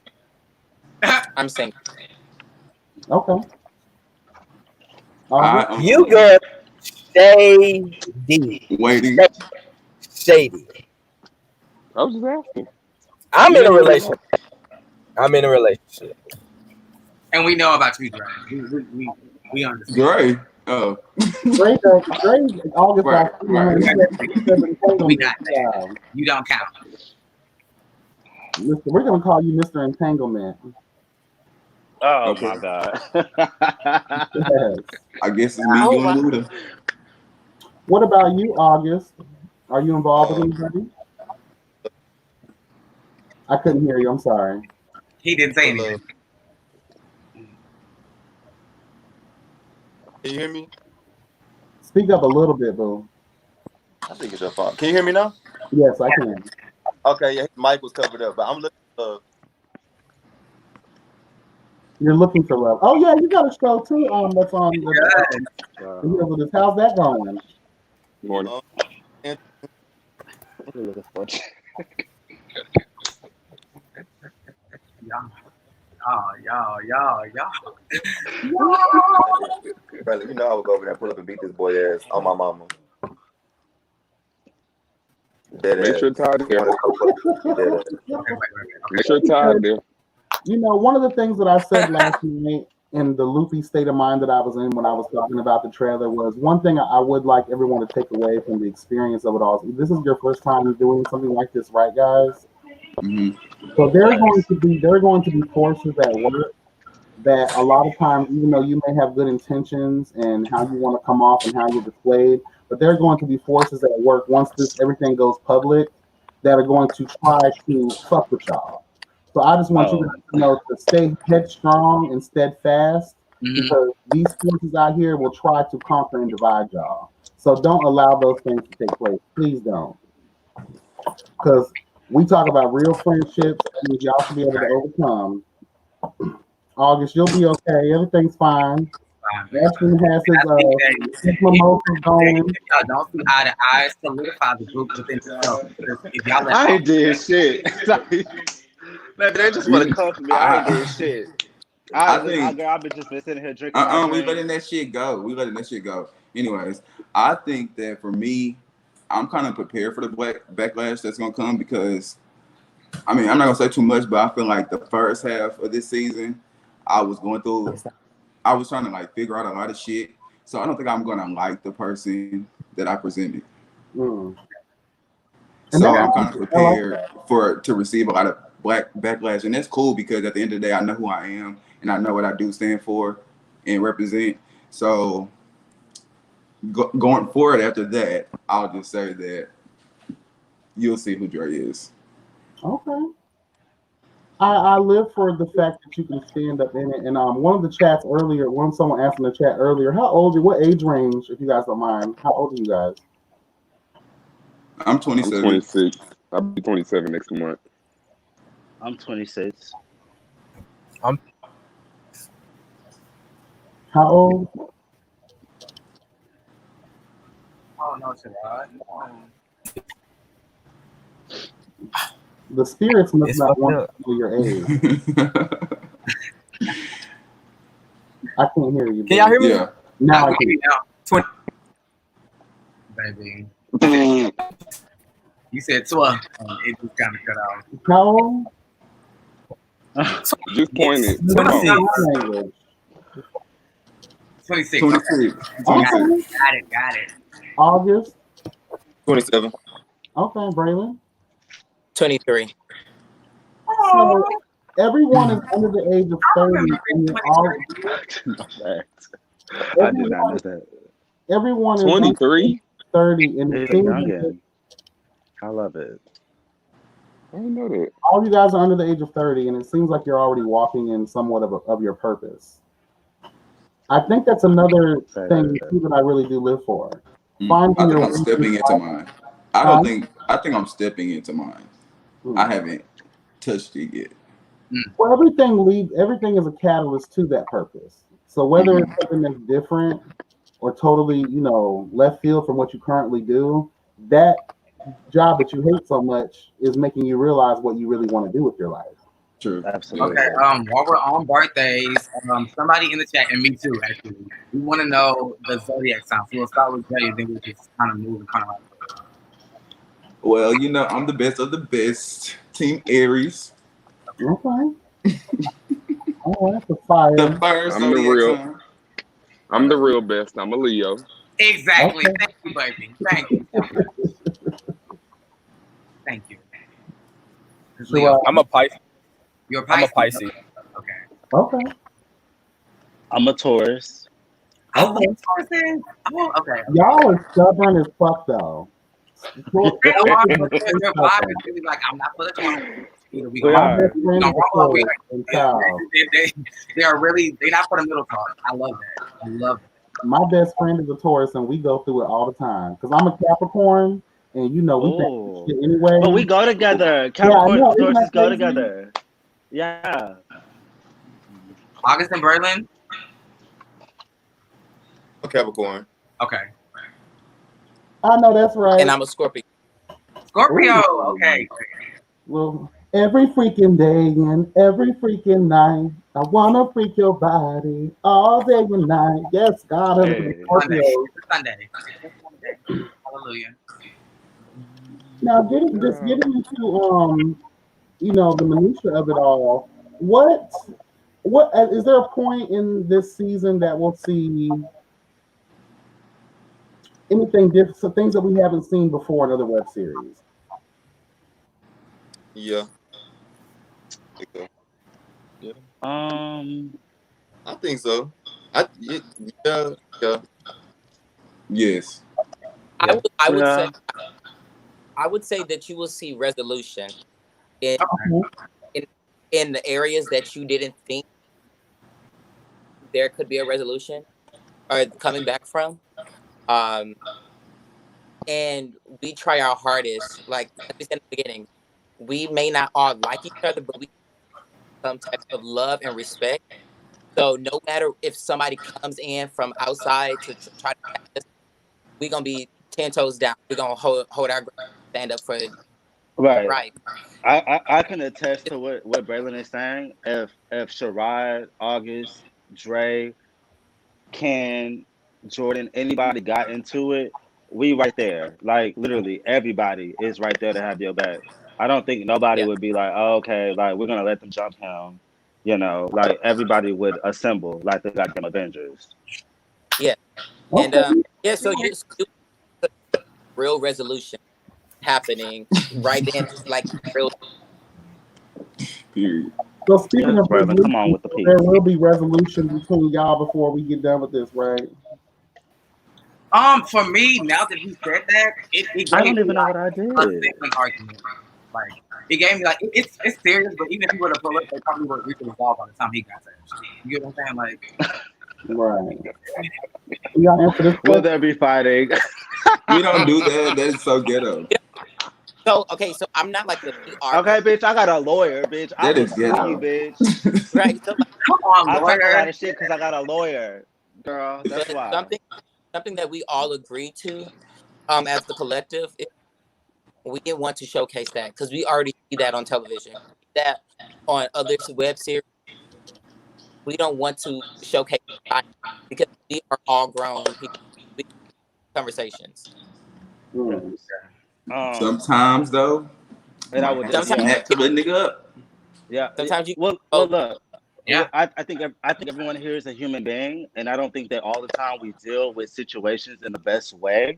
I'm single. Okay. You got shady. Waiting. Shady. I was just asking. I'm in a relationship. And we know about you, Dre. We understand. Gray. Oh. Gray, August. Right. We not there. You don't count. We're gonna call you Mr. Entanglement. Oh Okay. my God. Yes. I guess it's me, you, and Luda. What about you, August? Are you involved with anybody? I couldn't hear you. I'm sorry. He didn't say anything. Can you hear me? Speak up a little bit, boo. I think it's your fault. Can you hear me now? Yes, I can. Okay, yeah, his mic was covered up, but I'm looking for You're looking for love. Oh yeah, you got a show too. That's on the How's that going? Morning. Y'all. Brother, you know I would go over there, pull up and beat this boy ass on my mama. Make sure Todd there. Make sure Todd there. You know, one of the things that I said last night in the loopy state of mind that I was in when I was talking about the trailer was one thing I would like everyone to take away from the experience of it all. This is your first time doing something like this, right, guys? Mm-hmm. So there are going to be forces at work that a lot of times, even though you may have good intentions and how you want to come off and how you're displayed, but there are going to be forces at work once everything goes public that are going to try to fuck with y'all. So I just want you to know to stay headstrong and steadfast because these forces out here will try to conquer and divide y'all. So don't allow those things to take place. Please don't. Because we talk about real friendships, things y'all should be able to overcome. August, you'll be okay. Everything's fine. Ashton has his mimosas going. Y'all don't see eye to eye, solidify the group within itself. If y'all let I ain't did shit. Man, they just want to come for me. I ain't did shit. I've been just been sitting here drinking. We letting that shit go. Anyways, I think that for me, I'm kind of prepared for the backlash that's gonna come because, I mean, I'm not gonna say too much, but I feel like the first half of this season, I was trying to like figure out a lot of shit. So I don't think I'm gonna like the person that I presented. So I'm kind of prepared to receive a lot of backlash, and that's cool because at the end of the day, I know who I am and I know what I do stand for and represent. So going forward after that, I'll just say that you'll see who Dre is. Okay. I live for the fact that you can stand up in it. And one of the chats earlier, someone asked in the chat earlier, what age range, if you guys don't mind, how old are you guys? I'm 27. I'm 26. I'll be 27 next month. I'm 26. How old? Oh no, Sherrod. The spirits must not want to know your age. I can't hear you. Can y'all hear me? Yeah. Now I can. Now. 20. Baby. You said 12. It just kind of cut out. How old? Just point it. 26. 26. Okay. Got it. August? 27. Okay, Braylon? 23. So everyone is under the age of 30. And I did not know that. everyone is 23? 30. And It's the thing youngin'. is, I love it. I didn't know that. all you guys are under the age of 30, and it seems like you're already walking in somewhat of your purpose. I think that's another thing too that I really do live for. I think I'm stepping into mine. I think I'm stepping into mine. I haven't touched it yet. Well, everything is a catalyst to that purpose. So whether it's something that's different or totally, left field from what you currently do, that job that you hate so much is making you realize what you really want to do with your life. True. Absolutely. Okay. While we're on birthdays, somebody in the chat, and me too, actually, we want to know the zodiac signs. So we'll start with Jay, then we'll just kind of move and kind of like. Well, you know, I'm the best of the best. Team Aries. Okay. Oh, that's a fire. The first I'm the zodiac real- sign. I'm the real best. I'm a Leo. Exactly. Okay. Thank you, baby. Thank you. Thank you. Leo, I'm a Pisces. you're a I'm a Pisces. Pisces. Okay. Okay. I'm a Taurus. I love Taurus. Oh, okay. Y'all are stubborn as fuck though. They are, but their vibe is really like, I'm not for the Taurus. Either we We gonna My are. best friend is a roll over. Taurus and Kyle. They are really, they're not for the middle talk. I love that. I love that. My best friend is a Taurus, and we go through it all the time. Cause I'm a Capricorn, and you know we think Oh. shit anyway. But we go together. Yeah, I Capricorn know. and Isn't Tauruses that go crazy? together. Yeah. August and Berlin. Capricorn. Okay. I know that's right. And I'm a Scorpio. Scorpio. Ooh. Okay. Well, every freaking day and every freaking night, I wanna freak your body all day and night. Yes, God, Hey. Sunday. Scorpio. Sunday. Hallelujah. Now, getting into you know, the minutia of it all. What is there a point in this season that we'll see anything different? So things that we haven't seen before in other web series. Yeah. Yeah. I think so. Yeah. Yes. I would Yeah. say I would say that you will see resolution in in the areas that you didn't think there could be a resolution or coming back from. And we try our hardest. Like we said in the beginning, we may not all like each other, but we have some type of love and respect. So no matter if somebody comes in from outside to try to attack us, we're gonna be 10 toes down. We're gonna hold our ground, stand up for Right. right. I can attest to what Braylon is saying. If Sherrod, August, Dre, Ken, Jordan, anybody got into it, we right there. Like literally everybody is right there to have your back. I don't think nobody Yeah. would be like, oh, okay, like we're gonna let them jump him. You know, like everybody would assemble like the goddamn Avengers. Yeah. Okay. And yeah, so you real resolution happening right then, like real. Period. So speaking of Braylon, come on resolution, with the peace. there will be resolution between y'all before we get done with this, right? For me, now that he said that, it I gave don't even me know like what I a did. segment argument. Like it gave me like it's serious, but even if he were to pull up, they probably would reach a resolve by the time he got there. You get what I'm saying? Like Right. Y'all answer this Will question? there be fighting? We don't do that. That is so ghetto. So okay, so I'm not like the PR. Okay, bitch, I got a lawyer, bitch. I That will is sue ghetto. you, bitch. Right. So come on, I talk a lot lawyer. of shit because I got a lawyer, girl. That's but why. something that we all agree to, as the collective, we didn't want to showcase that because we already see that on television, that on other web series. We don't want to showcase that because we are all grown people. We have conversations. Hmm. Sometimes though, And I might would have to Sometimes- snap to a nigga up. Yeah. Sometimes you Well, look. Yeah. I think everyone here is a human being, and I don't think that all the time we deal with situations in the best way.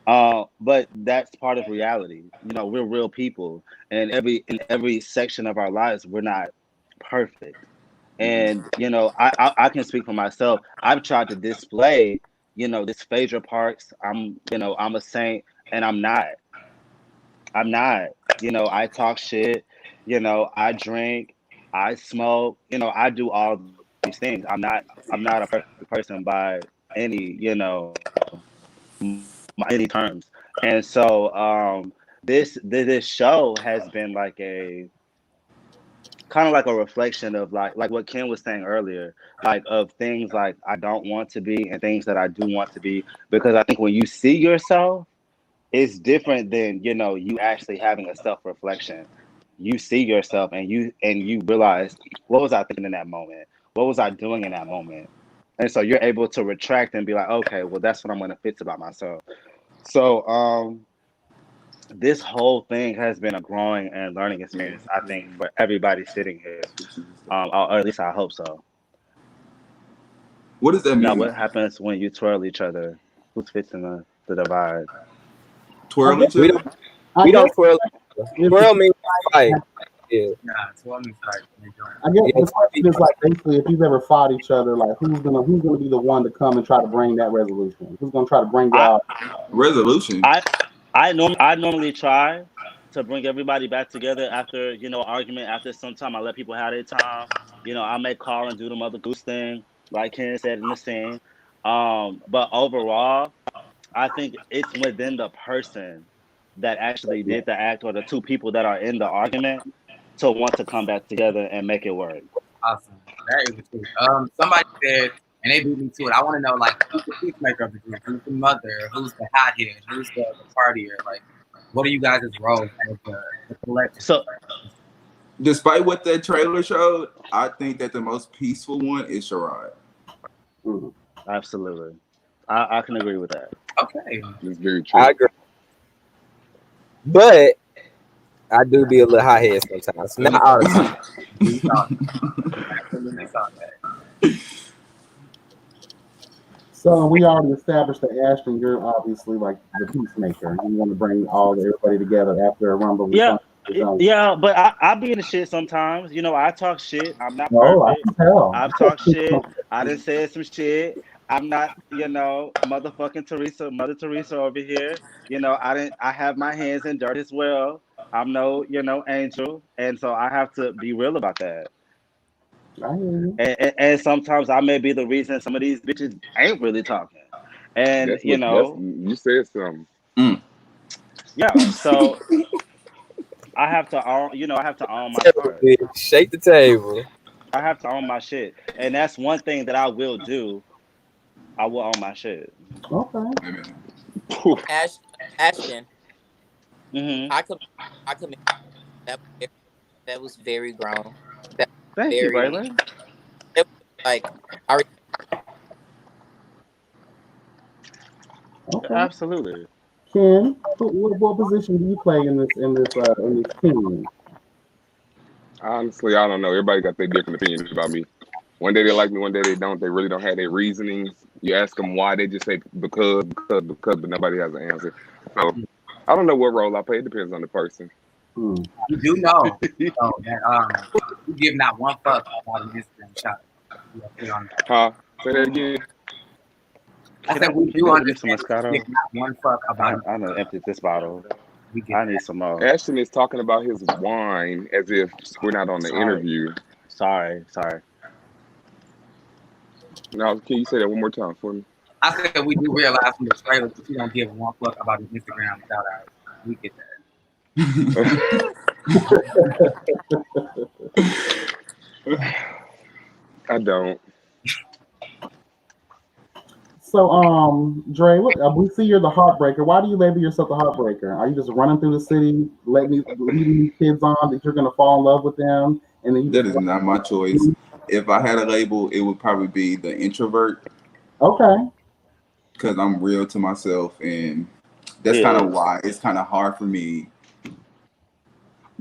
But that's part of reality. You know, we're real people, and in every section of our lives, we're not perfect. And you know, I can speak for myself. I've tried to display, you know, this Phaedra Parks. I'm a saint, and I'm not. You know, I talk shit. You know, I drink. I smoke. You know, I do all these things. I'm not a perfect person by any, you know, any terms. And so this show has been like a kind of like a reflection of like what Ken was saying earlier, like of things like I don't want to be and things that I do want to be. Because I think when you see yourself it's different than, you know, you actually having a self-reflection. You see yourself and you realize, what was I thinking in that moment? What was I doing in that moment? And so you're able to retract and be like, okay, well, that's what I'm going to fix about myself. So this whole thing has been a growing and learning experience, I think, for everybody sitting here. Or at least I hope so. What does that Now, mean? what happens when you twirl each other? Who's fixing the divide? Twirl each We other? don't I we don't guess, twirl. Twirl means fight. Yeah. Yeah, it's one like I guess Yeah. the question is like basically if you've ever fought each other, like who's gonna be the one to come and try to bring that resolution? Who's gonna try to bring y'all? Resolution. I normally try to bring everybody back together after, you know, argument. After some time, I let people have their time. You know, I may call and do the mother goose thing, like Ken said in the scene. But overall, I think it's within the person that actually did the act, or the two people that are in the argument, to want to come back together and make it work. awesome. That is the truth. Somebody said, and they beat me to it. I want to know, like, who's the peacemaker of the group? Who's the mother? Who's the hothead? Who's the partier? Like, what are you guys' roles as the collective? So, Despite what that trailer showed, I think that the most peaceful one is Sherrod. absolutely, I can agree with that. Okay. It's very true. I agree. But I do be a little hot head sometimes. Not all the time. We saw that. We saw that. So we already established that Ashton, you're obviously like the peacemaker. You want to bring everybody together after a rumble. Yeah, yeah, but I be in the shit sometimes. You know, I talk shit. I'm not No, I perfect. can tell. I've talked shit. I done said some shit. I'm not, you know, motherfucking Mother Teresa over here. You know, I have my hands in dirt as well. I'm no, you know, angel, and so I have to be real about that. I hear you. And sometimes I may be the reason some of these bitches ain't really talking. And That's you what, know, you said something. yeah. So I have to own, you know, I have to own my Table, part. bitch. Shake the table. I have to own my shit, and that's one thing that I will do. I will own my shit. Okay. Ashton, Mm-hmm. I could that was very grown. Thank you, Braylon. It was like Okay. Absolutely. Ken, what position do you play in this team? Honestly, I don't know. Everybody got their different opinions about me. One day they like me, one day they don't. They really don't have their reasonings. You ask them why, they just say because, but nobody has an answer. So I don't know what role I play. It depends on the person. You do know that you give not one fuck about an Instagram shot. Huh? Say that again. I said we do understand. Moscato? Give not one fuck about. I'm gonna empty this bottle. I need some more. Ashton is talking about his wine as if we're not on the interview. Sorry. Now, can you say that one more time for me? I said we do realize from the trailer that you don't give one fuck about his Instagram shout out. We get that. I don't. So, Dre, look, we see you're the heartbreaker. Why do you label yourself the heartbreaker? Are you just running through the city, leading these kids on that you're gonna fall in love with them, and then that is not my choice. If I had a label, it would probably be the introvert. Okay. Because I'm real to myself, and that's kind of why it's kind of hard for me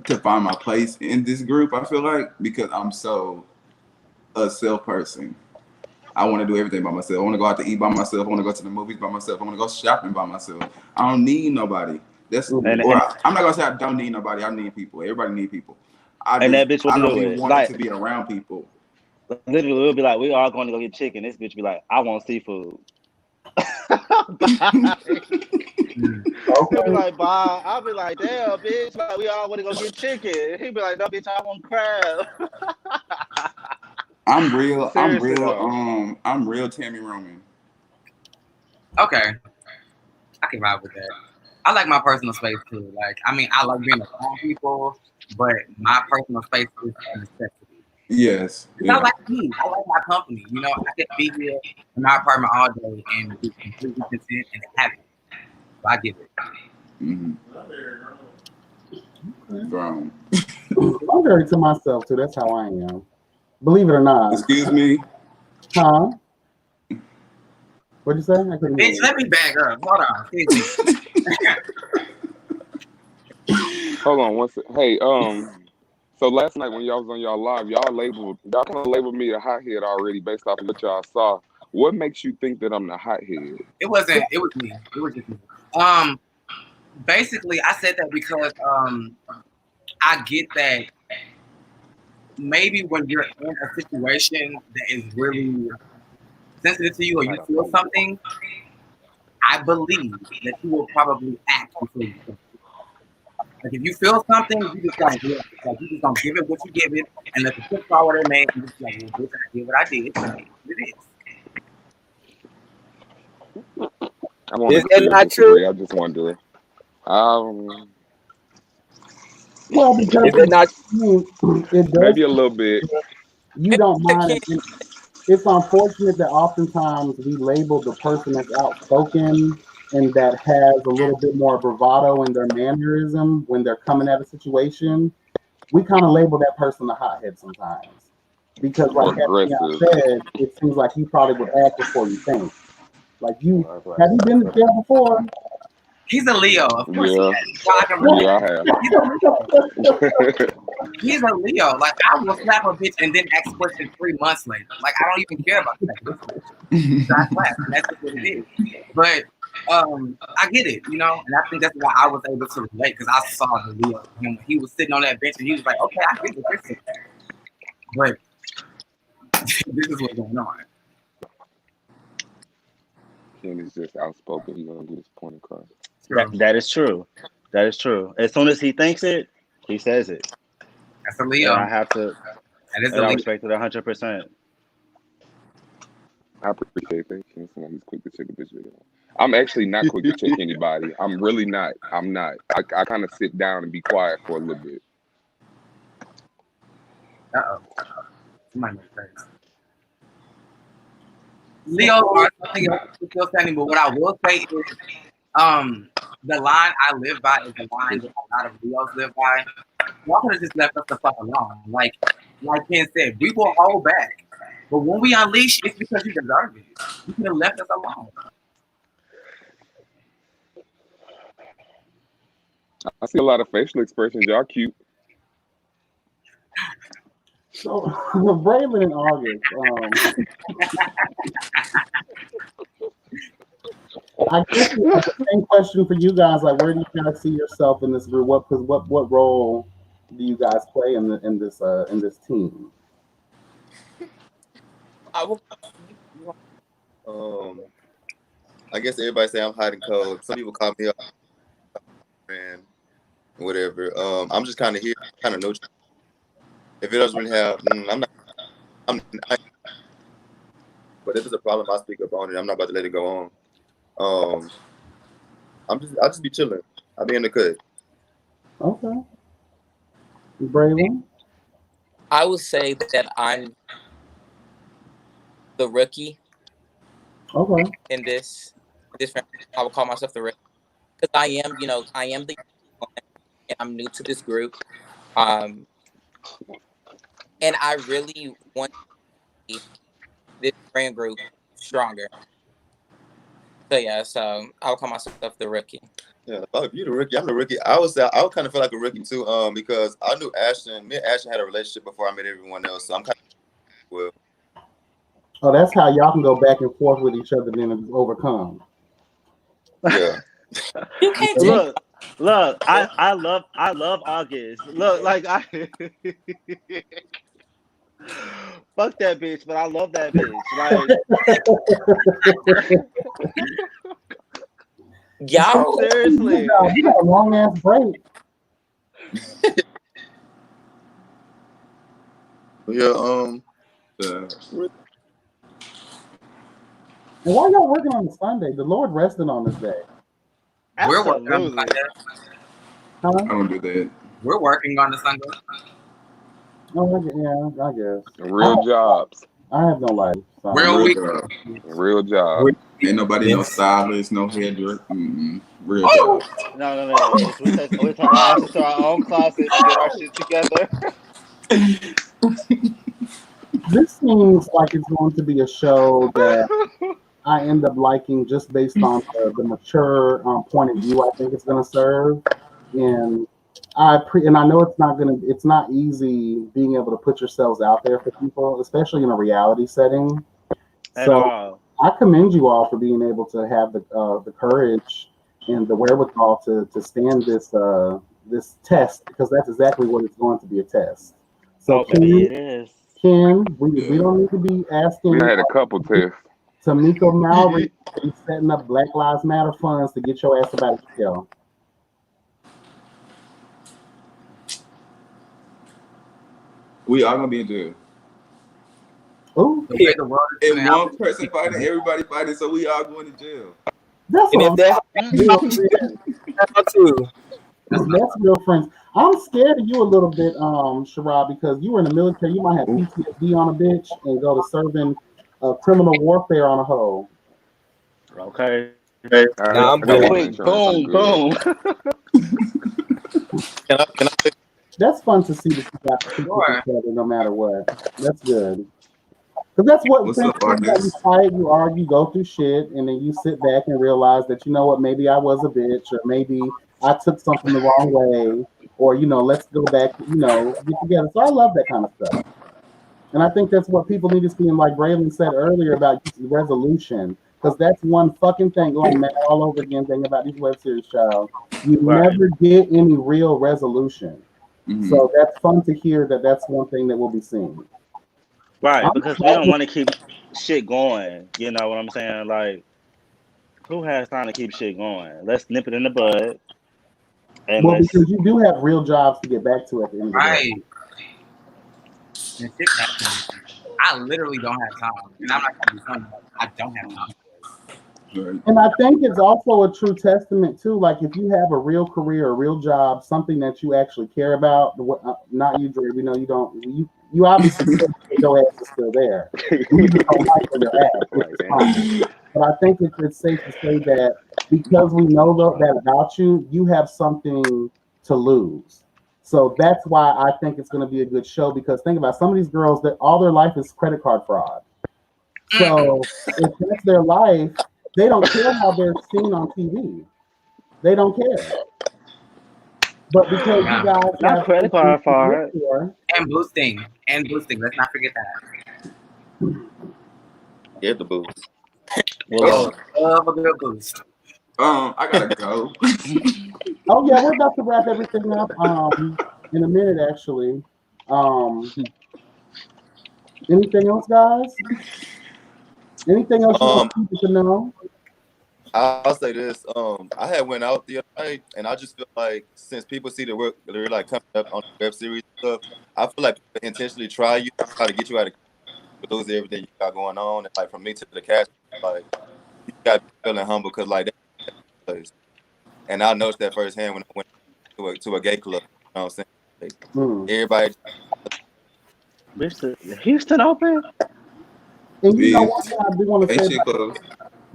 to find my place in this group. I feel like because I'm so a self person. I want to do everything by myself. I want to go out to eat by myself. I want to go to the movies by myself. I want to go shopping by myself. I don't need nobody. I'm not gonna say I don't need nobody. I need people. Everybody need people. I don't be wanting to be around people. Literally, we'll be like, we all going to go get chicken. This bitch be like, I want seafood. He'll be like, bye. I'll be like, damn, bitch. Like, we all want to go get chicken. He'll be like, no, bitch, I want crab. I'm real. Seriously, I'm real Tammy Roman. Okay. I can ride with that. I like my personal space too. Like, I mean, I like being around people, but my personal space is a necessity. Yes. Yeah. I like me. I like my company. You know, I could be here in my apartment all day and be completely content and happy. So I get it. Mm-hmm. Grown. I'm very to myself too. That's how I am. Believe it or not. Excuse me. Huh? What'd you say? I couldn't hear Bitch, you. let me back up. Hold on. Hold on one second. Hey, so last night when y'all was on y'all live, y'all kind of labeled me a hothead already based off of what y'all saw. What makes you think that I'm the hothead? It was me. It was just me. Basically, I said that because I get that maybe when you're in a situation that is really sensitive to you or you feel something, I believe that you will probably act before you think. Like if you feel something, you just don't do it. Like you just don't give it what you give it and let the chips fall where they may. You just like, well, bitch, I did what I did. It is. Is that not true? I just wonder. Well, because Is it not? it does. Maybe a little bit. You don't mind. It's unfortunate that oftentimes we label the person that's outspoken and that has a little bit more bravado in their mannerism when they're coming at a situation. We kind of label that person a hothead sometimes because, like Catriona said, it seems like you probably would act before you think. Like have you been to jail before? He's a Leo, of course. Yeah, I have. He's a Leo. Like I will slap a bitch and then ask questions 3 months later. Like I don't even care about that. And that's just what it is. But I get it, and I think that's why I was able to relate because I saw the Leo. He was sitting on that bench and he was like, "Okay, I get what you're saying." But this is what's going on. Kenny's just outspoken. He's gonna get his point across. That is true. That is true. As soon as he thinks it, he says it. That's a Leo. And I have to. And I respect it 100%. I appreciate that. He's quick to check a bitch video. I'm actually not quick to check anybody. I'm really not. I'm not. I kind of sit down and be quiet for a little bit. Somebody make sense. Leo are something else still standing, but what I will say is the line I live by is the line that a lot of Leos live by. Y'all could have just left us the fuck alone. Like Ken said, we will hold back. But when we unleash, it's because you deserve it. You could have left us alone. I see a lot of facial expressions. Y'all cute. So, Braylon in August. I guess the same question for you guys. Like, where do you guys see yourself in this group? What role do you guys play in this team? I guess everybody say I'm hot and cold. Some people call me up and whatever. I'm just kind of here, kind of neutral. If it doesn't really have, but if it's a problem, I speak up on it. I'm not about to let it go on. I'll just be chilling. I'll be in the cut. Okay. Braylon? I would say that I'm the rookie. Okay. In this I would call myself the rookie because I am the and I'm new to this group. And I really want to see this friend group stronger. So yeah, I would call myself the rookie. Yeah, if you're the rookie, I'm the rookie. I would kind of feel like a rookie too, because I knew Ashton. Me and Ashton had a relationship before I met everyone else, so I'm kind of well. Oh, that's how y'all can go back and forth with each other, then it's overcome. Yeah. You can't look. I love August. Look, like I fuck that bitch, but I love that bitch. Like, y'all seriously, you got a long ass break. Yeah. And why y'all working on a Sunday? The Lord rested on this day. We're working on the Sunday. Huh? I don't do that. We're working on the Sunday. Oh, I guess. Real jobs. I have no life. So. Real week. Real job. Ain't nobody no stylist, no hairdresser. Real job. No. We take our asses to our own closet and get our shit together. This seems like it's going to be a show that I end up liking just based on the mature point of view I think it's going to serve. And I know it's not easy being able to put yourselves out there for people, especially in a reality setting. So I commend you all for being able to have the courage and the wherewithal to stand this test, because that's exactly what it's going to be, a test. So it is. Ken, we don't need to be asking. We had a couple tests. Tamika Mallory be setting up Black Lives Matter funds to get your ass about jail. We are gonna be in jail. Ooh. And one person fighting, everybody fighting, so we all going to jail. That's real friends. I'm scared of you a little bit, Sherrod, because you were in the military. You might have PTSD on a bitch and go to serving criminal warfare on a hoe. Okay. Nah, I'm good. Boom. Can I That's fun to see that you got to each other no matter what. That's good. Because that's what you fight, you argue, go through shit, and then you sit back and realize that, you know what, maybe I was a bitch, or maybe I took something the wrong way, or, let's go back, get together. So I love that kind of stuff. And I think that's what people need to see. And like Braylon said earlier about resolution, because that's one fucking thing going mad all over again thing about these web series, child. You never get any real resolution. So that's fun to hear that that's one thing that we'll be seeing. Right, because we don't want to keep shit going. You know what I'm saying? Like, who has time to keep shit going? Let's nip it in the bud. And because you do have real jobs to get back to at the end of the day. I literally don't have time. And I'm not going to be funny, but I don't have time. And I think it's also a true testament too. Like if you have a real career, a real job, something that you actually care about. Not you, Dre. We know you don't. You obviously your ass is still there. You just don't like where you're at, which is fine. But I think it's safe to say that because we know that about you, you have something to lose. So that's why I think it's going to be a good show. Because think about some of these girls that all their life is credit card fraud. So if that's their life, they don't care how they're seen on TV. They don't care. But because you guys have credit card fraud and boosting. Let's not forget that. Get the boost. Love a good boost. I gotta go. Oh yeah, we're about to wrap everything up. In a minute actually. Anything else, guys? Anything else you want people to know? I'll say this. I had went out the other night, and I just feel like since people see the work, they're like coming up on the web series stuff. I feel like people intentionally try to get you out of lose everything you got going on. And like from me to the cast, like you got feeling humble because like that place. And I noticed that firsthand when I went to a gay club. You know what I'm saying? Like, everybody. Houston open. And you know what I do want to say?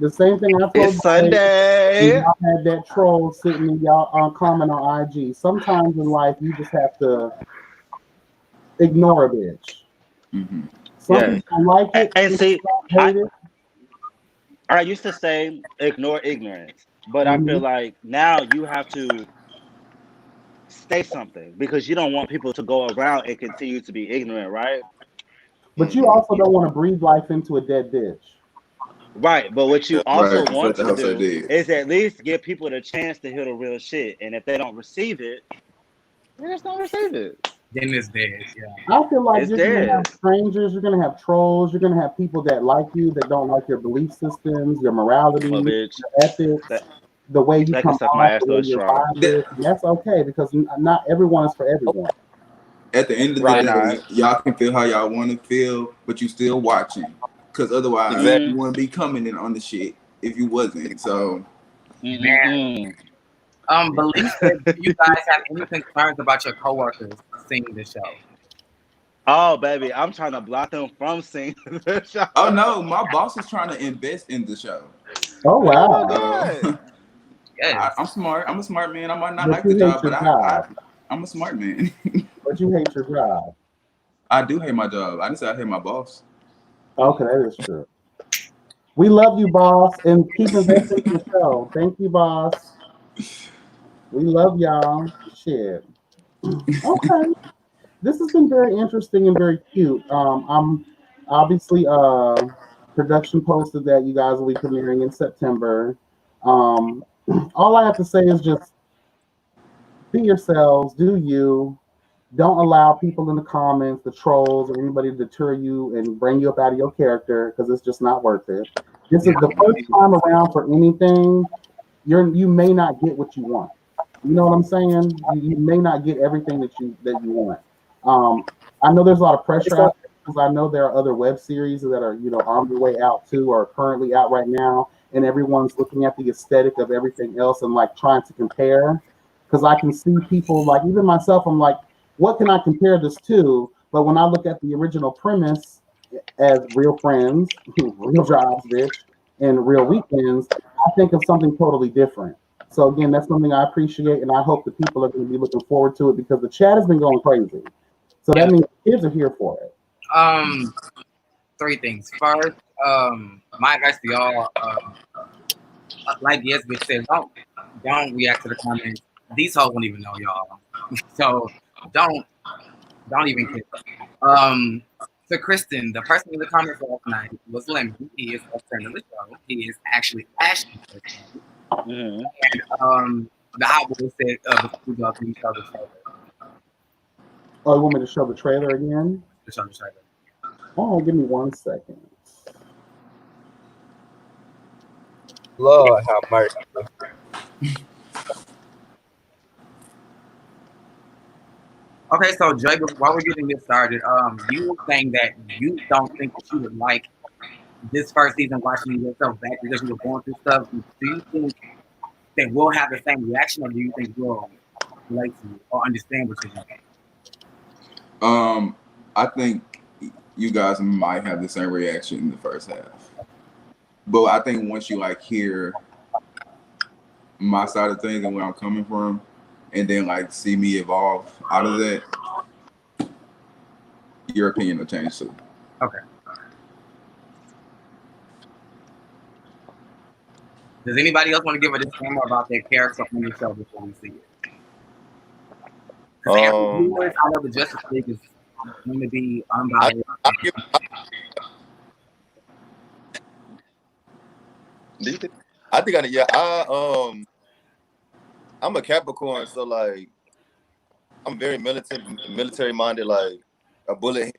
The same thing I told you. Sunday. Y'all had that troll sitting in y'all comment on IG. Sometimes in life, you just have to ignore a bitch. Some people like it. And see, I used to say ignore ignorance, but I feel like now you have to say something because you don't want people to go around and continue to be ignorant, right? But you also don't want to breathe life into a dead bitch. Right, but what you also want to do is at least give people the chance to hear the real shit. And if they don't receive it, they just don't receive it. Then it's dead, yeah. I feel like you're going to have strangers, you're going to have trolls, you're going to have people that like you, that don't like your belief systems, your morality, your ethics, the way you come off, the way your vibe is. That's okay, because not everyone is for everyone. At the end of the day, y'all can feel how y'all want to feel, but you still watching. Because otherwise, you wouldn't be coming in on the shit if you wasn't. So, believe that you guys have any concerns about your coworkers seeing the show. Oh, baby, I'm trying to block them from seeing the show. Oh no, my boss is trying to invest in the show. Oh Oh my wow! God. Yes. I'm smart. I'm a smart man. I might not But like you the hate job, your but job. I'm a smart man. But you hate your job. I do hate my job. I just say I hate my boss. Okay, that is true. We love you, boss, and keep investing in the show. Thank you, boss. We love y'all. Shit. Okay. This has been very interesting and very cute. I'm obviously production posted that you guys will be premiering in September. Um, all I have to say is just be yourselves, do you. Don't allow people in the comments, the trolls, or anybody to deter you and bring you up out of your character because it's just not worth it. This is the first time around for anything. You may not get what you want. You know what I'm saying? You may not get everything that you want. I know there's a lot of pressure out there because I know there are other web series that are on their way out too, or currently out right now, and everyone's looking at the aesthetic of everything else and like trying to compare. Because I can see people like even myself, I'm like, what can I compare this to? But when I look at the original premise as Real Friends, Real Jobs, bitch, and Real Weekends, I think of something totally different. So again, that's something I appreciate, and I hope that people are going to be looking forward to it because the chat has been going crazy. So that means kids are here for it. Three things. First, my advice to y'all, like yes, bitch said, don't react to the comments. These hoes don't even know y'all, so don't even care. So Kristen, the person in the comments last night was Lemon. He is a friend of the show. He is actually Ashton. Mhm. And the hot boy said, before we go, can you show the trailer? Oh, you want me to show the trailer again? Show the trailer. Oh, give me 1 second. Lord have mercy. Okay, so Jay, while we're getting this started, you were saying that you don't think that you would like this first season watching yourself back because you were going through stuff. Do you think that we'll have the same reaction, or do you think we'll relate to you or understand what you're doing? I think you guys might have the same reaction in the first half, but I think once you like hear my side of things and where I'm coming from, and then like see me evolve out of that, your opinion will change too. Okay. Does anybody else want to give a disclaimer about their character on the show before we see it? I know the Justice League is going to be unbiased. I think I'm a Capricorn, so like I'm very military minded. Like a bullet,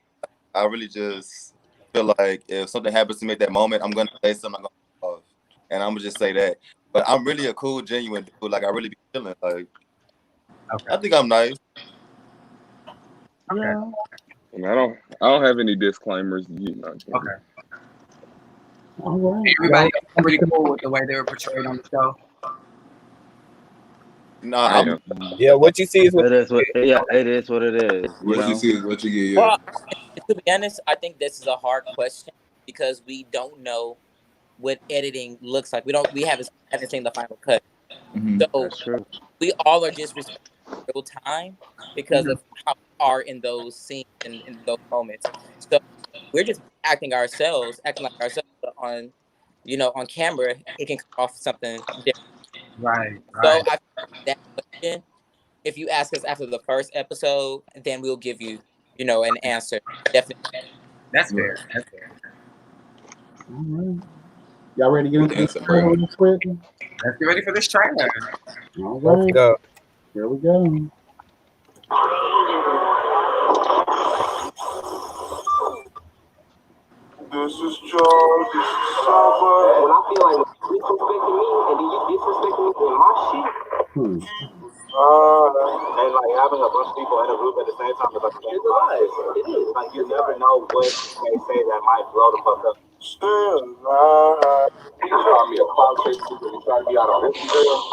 I really just feel like if something happens to me at that moment, I'm gonna say something, I'm gonna off, and I'm gonna just say that. But I'm really a cool, genuine dude. Like I really be feeling like. Okay. I think I'm nice. Okay. And I don't have any disclaimers. Okay. All right. Everybody else pretty cool with the way they were portrayed on the show. Nah, yeah. What you see is what it is. It is what it is. What you see is what you get. Yeah. Well, to be honest, I think this is a hard question because we don't know what editing looks like. We haven't seen the final cut. Mm-hmm. So That's true. we all are just respecting real time because of how we are in those scenes and in those moments. So we're just acting like ourselves on, on camera. It can come off something different. Right. So I think that question, if you ask us after the first episode, then we'll give you, an answer. Definitely. That's fair. That's fair. All right. Y'all ready to get into this trailer real quick? Let's get ready for this trailer. All right. Let's go. Here we go. This is George, this is Saba. When I feel like disrespecting me and then you disrespecting me with my shit, and like having a bunch of people in a group at the same time is like it's a lie. It is. Like you never know what they say that might blow the fuck up. Still, you call me a cloud chaser because you try to be out on Instagram.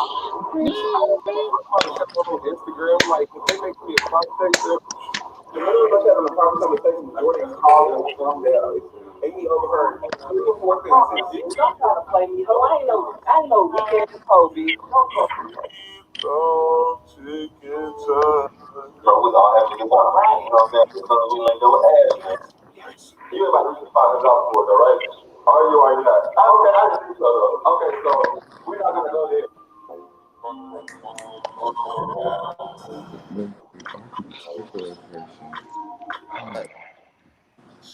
Instagram, like if they make me a cloud chaser, the minute I have a conversation with Jordan, call them from there. and he overheard me. Don't try to play me, ho. I ain't no weekend Kobe. So we all have to get one right, you know what I'm saying? Because we ain't no ass, man. You ain't about to reach $500 for it, though, right? Are you or are you not? Okay, I just think so, though. Okay, so we're not gonna go there.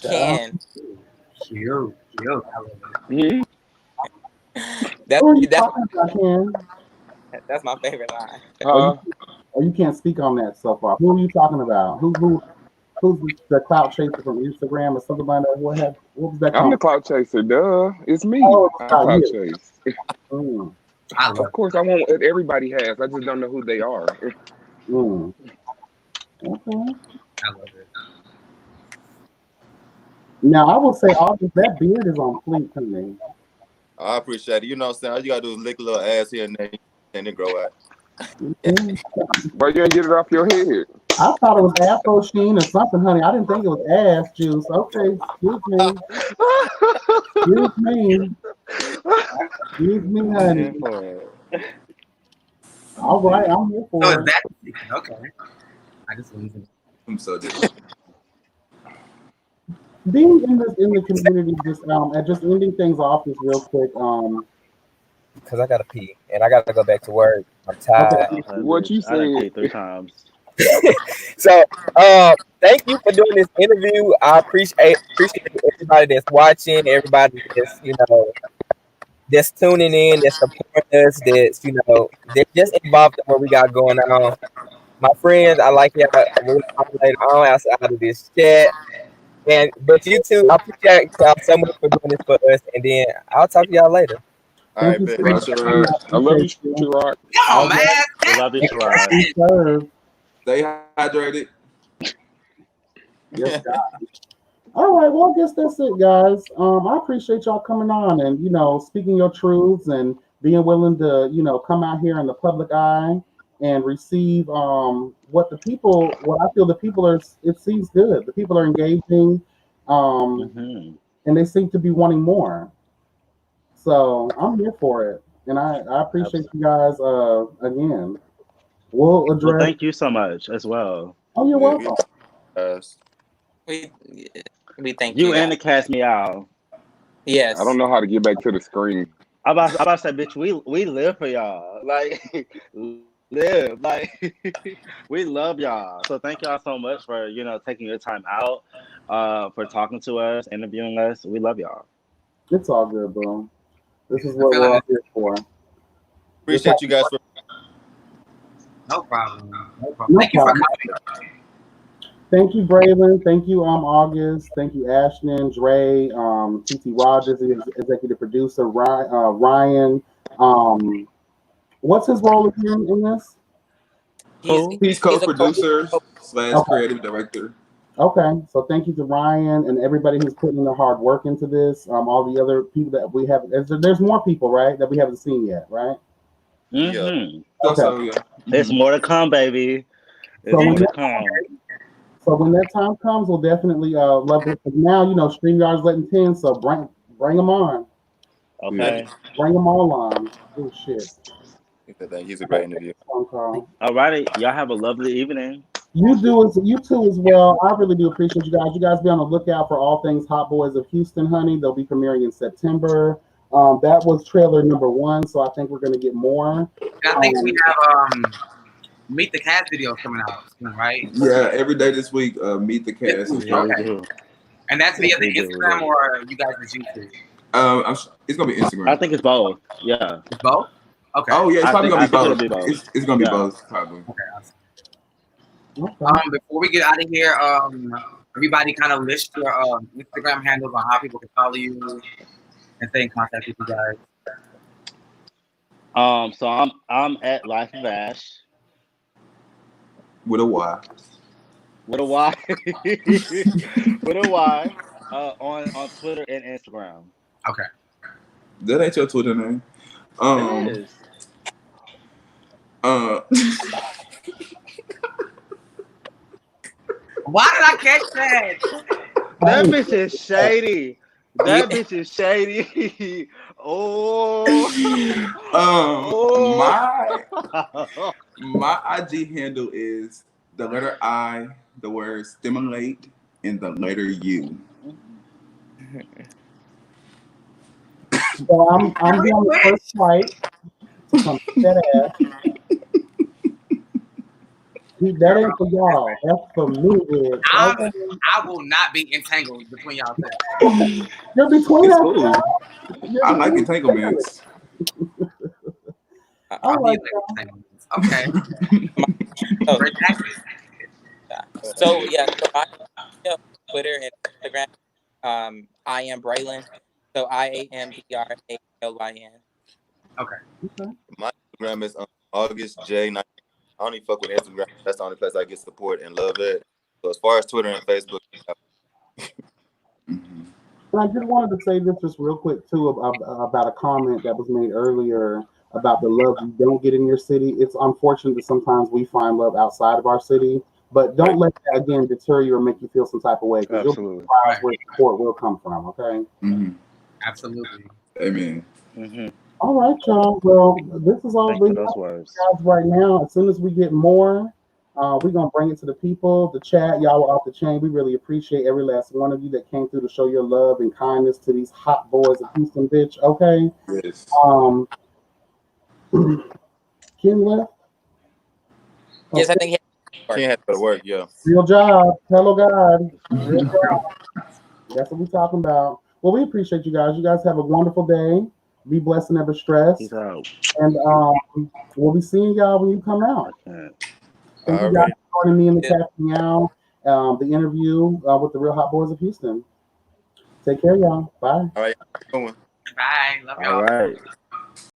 Ken. Cute. Mhm. That's Who are you talking about, Ken? that's my favorite line. Or you can't speak on that so far. Who are you talking about? Who's the clout chaser from Instagram or something like that? What was that I'm called? the clout chaser, duh. It's me. Oh, I it's not clout you. chase. Mm, Of course, I want what everybody has. I just don't know who they are. mm. Okay. I love it. Now I will say, August, that beard is on fleek to me. I appreciate it. You know what I'm saying? All you gotta do is lick a little ass here and there, and it grow out. But you ain't get it off your head. I thought it was Afro Sheen or something, honey. I didn't think it was ass juice. Okay, excuse me. Excuse me. Excuse me, honey. All right, I'm here So for is it. that okay? I just wanted to. I'm so different. Being in the community, just ending things off just real quick. Because I gotta pee and I gotta go back to work. I'm tired. What you I done said? paid 3 times. So, thank you for doing this interview. I appreciate everybody that's watching, everybody that's that's tuning in, that's supporting us, that's just involved in what we got going on. My friends, I like y'all. We'll talk later on outside of this chat. But you too, I appreciate y'all so much for doing this for us. And then I'll talk to y'all later. All right, bet. Bye, Sherrod. I love you, Sherrod. Come on, man. We love you, Sherrod. Stay hydrated. Yes, God. All right, well, I guess that's it, guys. I appreciate y'all coming on and speaking your truths and being willing to come out here in the public eye and receive what I feel the people are. It seems good. The people are engaging, and they seem to be wanting more. So I'm here for it, and I appreciate you guys again. We'll address. Well, thank you so much as well. Oh, you're welcome. We thank You you. and the cast me out. Yes. I don't know how to get back to the screen. I'm about to say, bitch, we live for y'all. Like, live. Like, we love y'all. So thank y'all so much for, taking your time out, for talking to us, interviewing us. We love y'all. It's all good, bro. This is what we're all here for. Appreciate you guys for. No problem. Thank you for coming. Thank you, Braylon. Thank you, August. Thank you, Ashton, Dre, TT Rogers, the executive producer, Ryan. What's his role again in this? He's co-producer / creative director. Okay, so thank you to Ryan and everybody who's putting the hard work into this. All the other people that we have. There's more people, right, that we haven't seen yet, right? Mm-hmm. Okay. So, yeah. There's more to come, baby. There's more to come. So when that time comes, we'll definitely love it. But now, StreamYard's letting 10, so bring them on. Okay. Bring them all on. Oh, shit. He's a great interview. All righty. Y'all have a lovely evening. You too as well. I really do appreciate you guys. You guys be on the lookout for all things Hot Boys of Houston, honey. They'll be premiering in September. That was trailer number 1, so I think we're going to get more. I think we have Meet the Cast videos coming out soon, right? Yeah, every day this week, Meet the Cast. Okay. And that's via the Instagram or you guys just YouTube? It's gonna be Instagram. I think it's both. Yeah. It's both? Okay. Oh yeah, it's probably gonna be both. It'll be both. It's gonna be both, probably. Okay. Before we get out of here, everybody kind of list your Instagram handles on how people can follow you and stay in contact with you guys. So I'm at Life of Ash. With a Y. With a Y. With a Y. On Twitter and Instagram. Okay. That ain't your Twitter name. It is. Why did I catch that? That bitch is shady. That bitch is shady. Oh. My IG handle is the letter I, the word stimulate, and the letter U. So I'm doing the first flight to come get that ass. That ain't for y'all. That's for me, bitch. Okay? I will not be entangled between y'all two. You're between It's us. cool. You're I like between entanglements. All I'll be right, like y'all. entanglements. Okay. Oh, Great tactic. yeah. So yeah, so I Twitter and Instagram. I am Braylon. So IAMBRALYN. Okay. My Instagram is August J. I don't even fuck with Instagram. That's the only place I get support and love it. So as far as Twitter and Facebook, And I just wanted to say this just real quick too about a comment that was made earlier about the love you don't get in your city. It's unfortunate that sometimes we find love outside of our city, but don't let that again deter you or make you feel some type of way, because you'll be Absolutely. surprised where support will come from. Okay. Absolutely. Amen. All right, y'all. Well, this is all Thank we you for have those for words. you guys right now. As soon as we get more, we're gonna bring it to the people. The chat, y'all were off the chain. We really appreciate every last one of you that came through to show your love and kindness to these hot boys of Houston, bitch. Okay. Yes. Ken left. Yes, I think Ken had to go to work. Yeah. Real job. Hello, God. Real job. That's what we're talking about. Well, we appreciate you guys. You guys have a wonderful day. Be blessed and never stressed. Peace out. And we'll be seeing y'all when you come out. Thank you guys Alrighty. for joining me in the Cat Meow, the interview with the Real Hot Boys of Houston. Take care, y'all. Bye. All right. Good one. Bye. Love y'all. All right.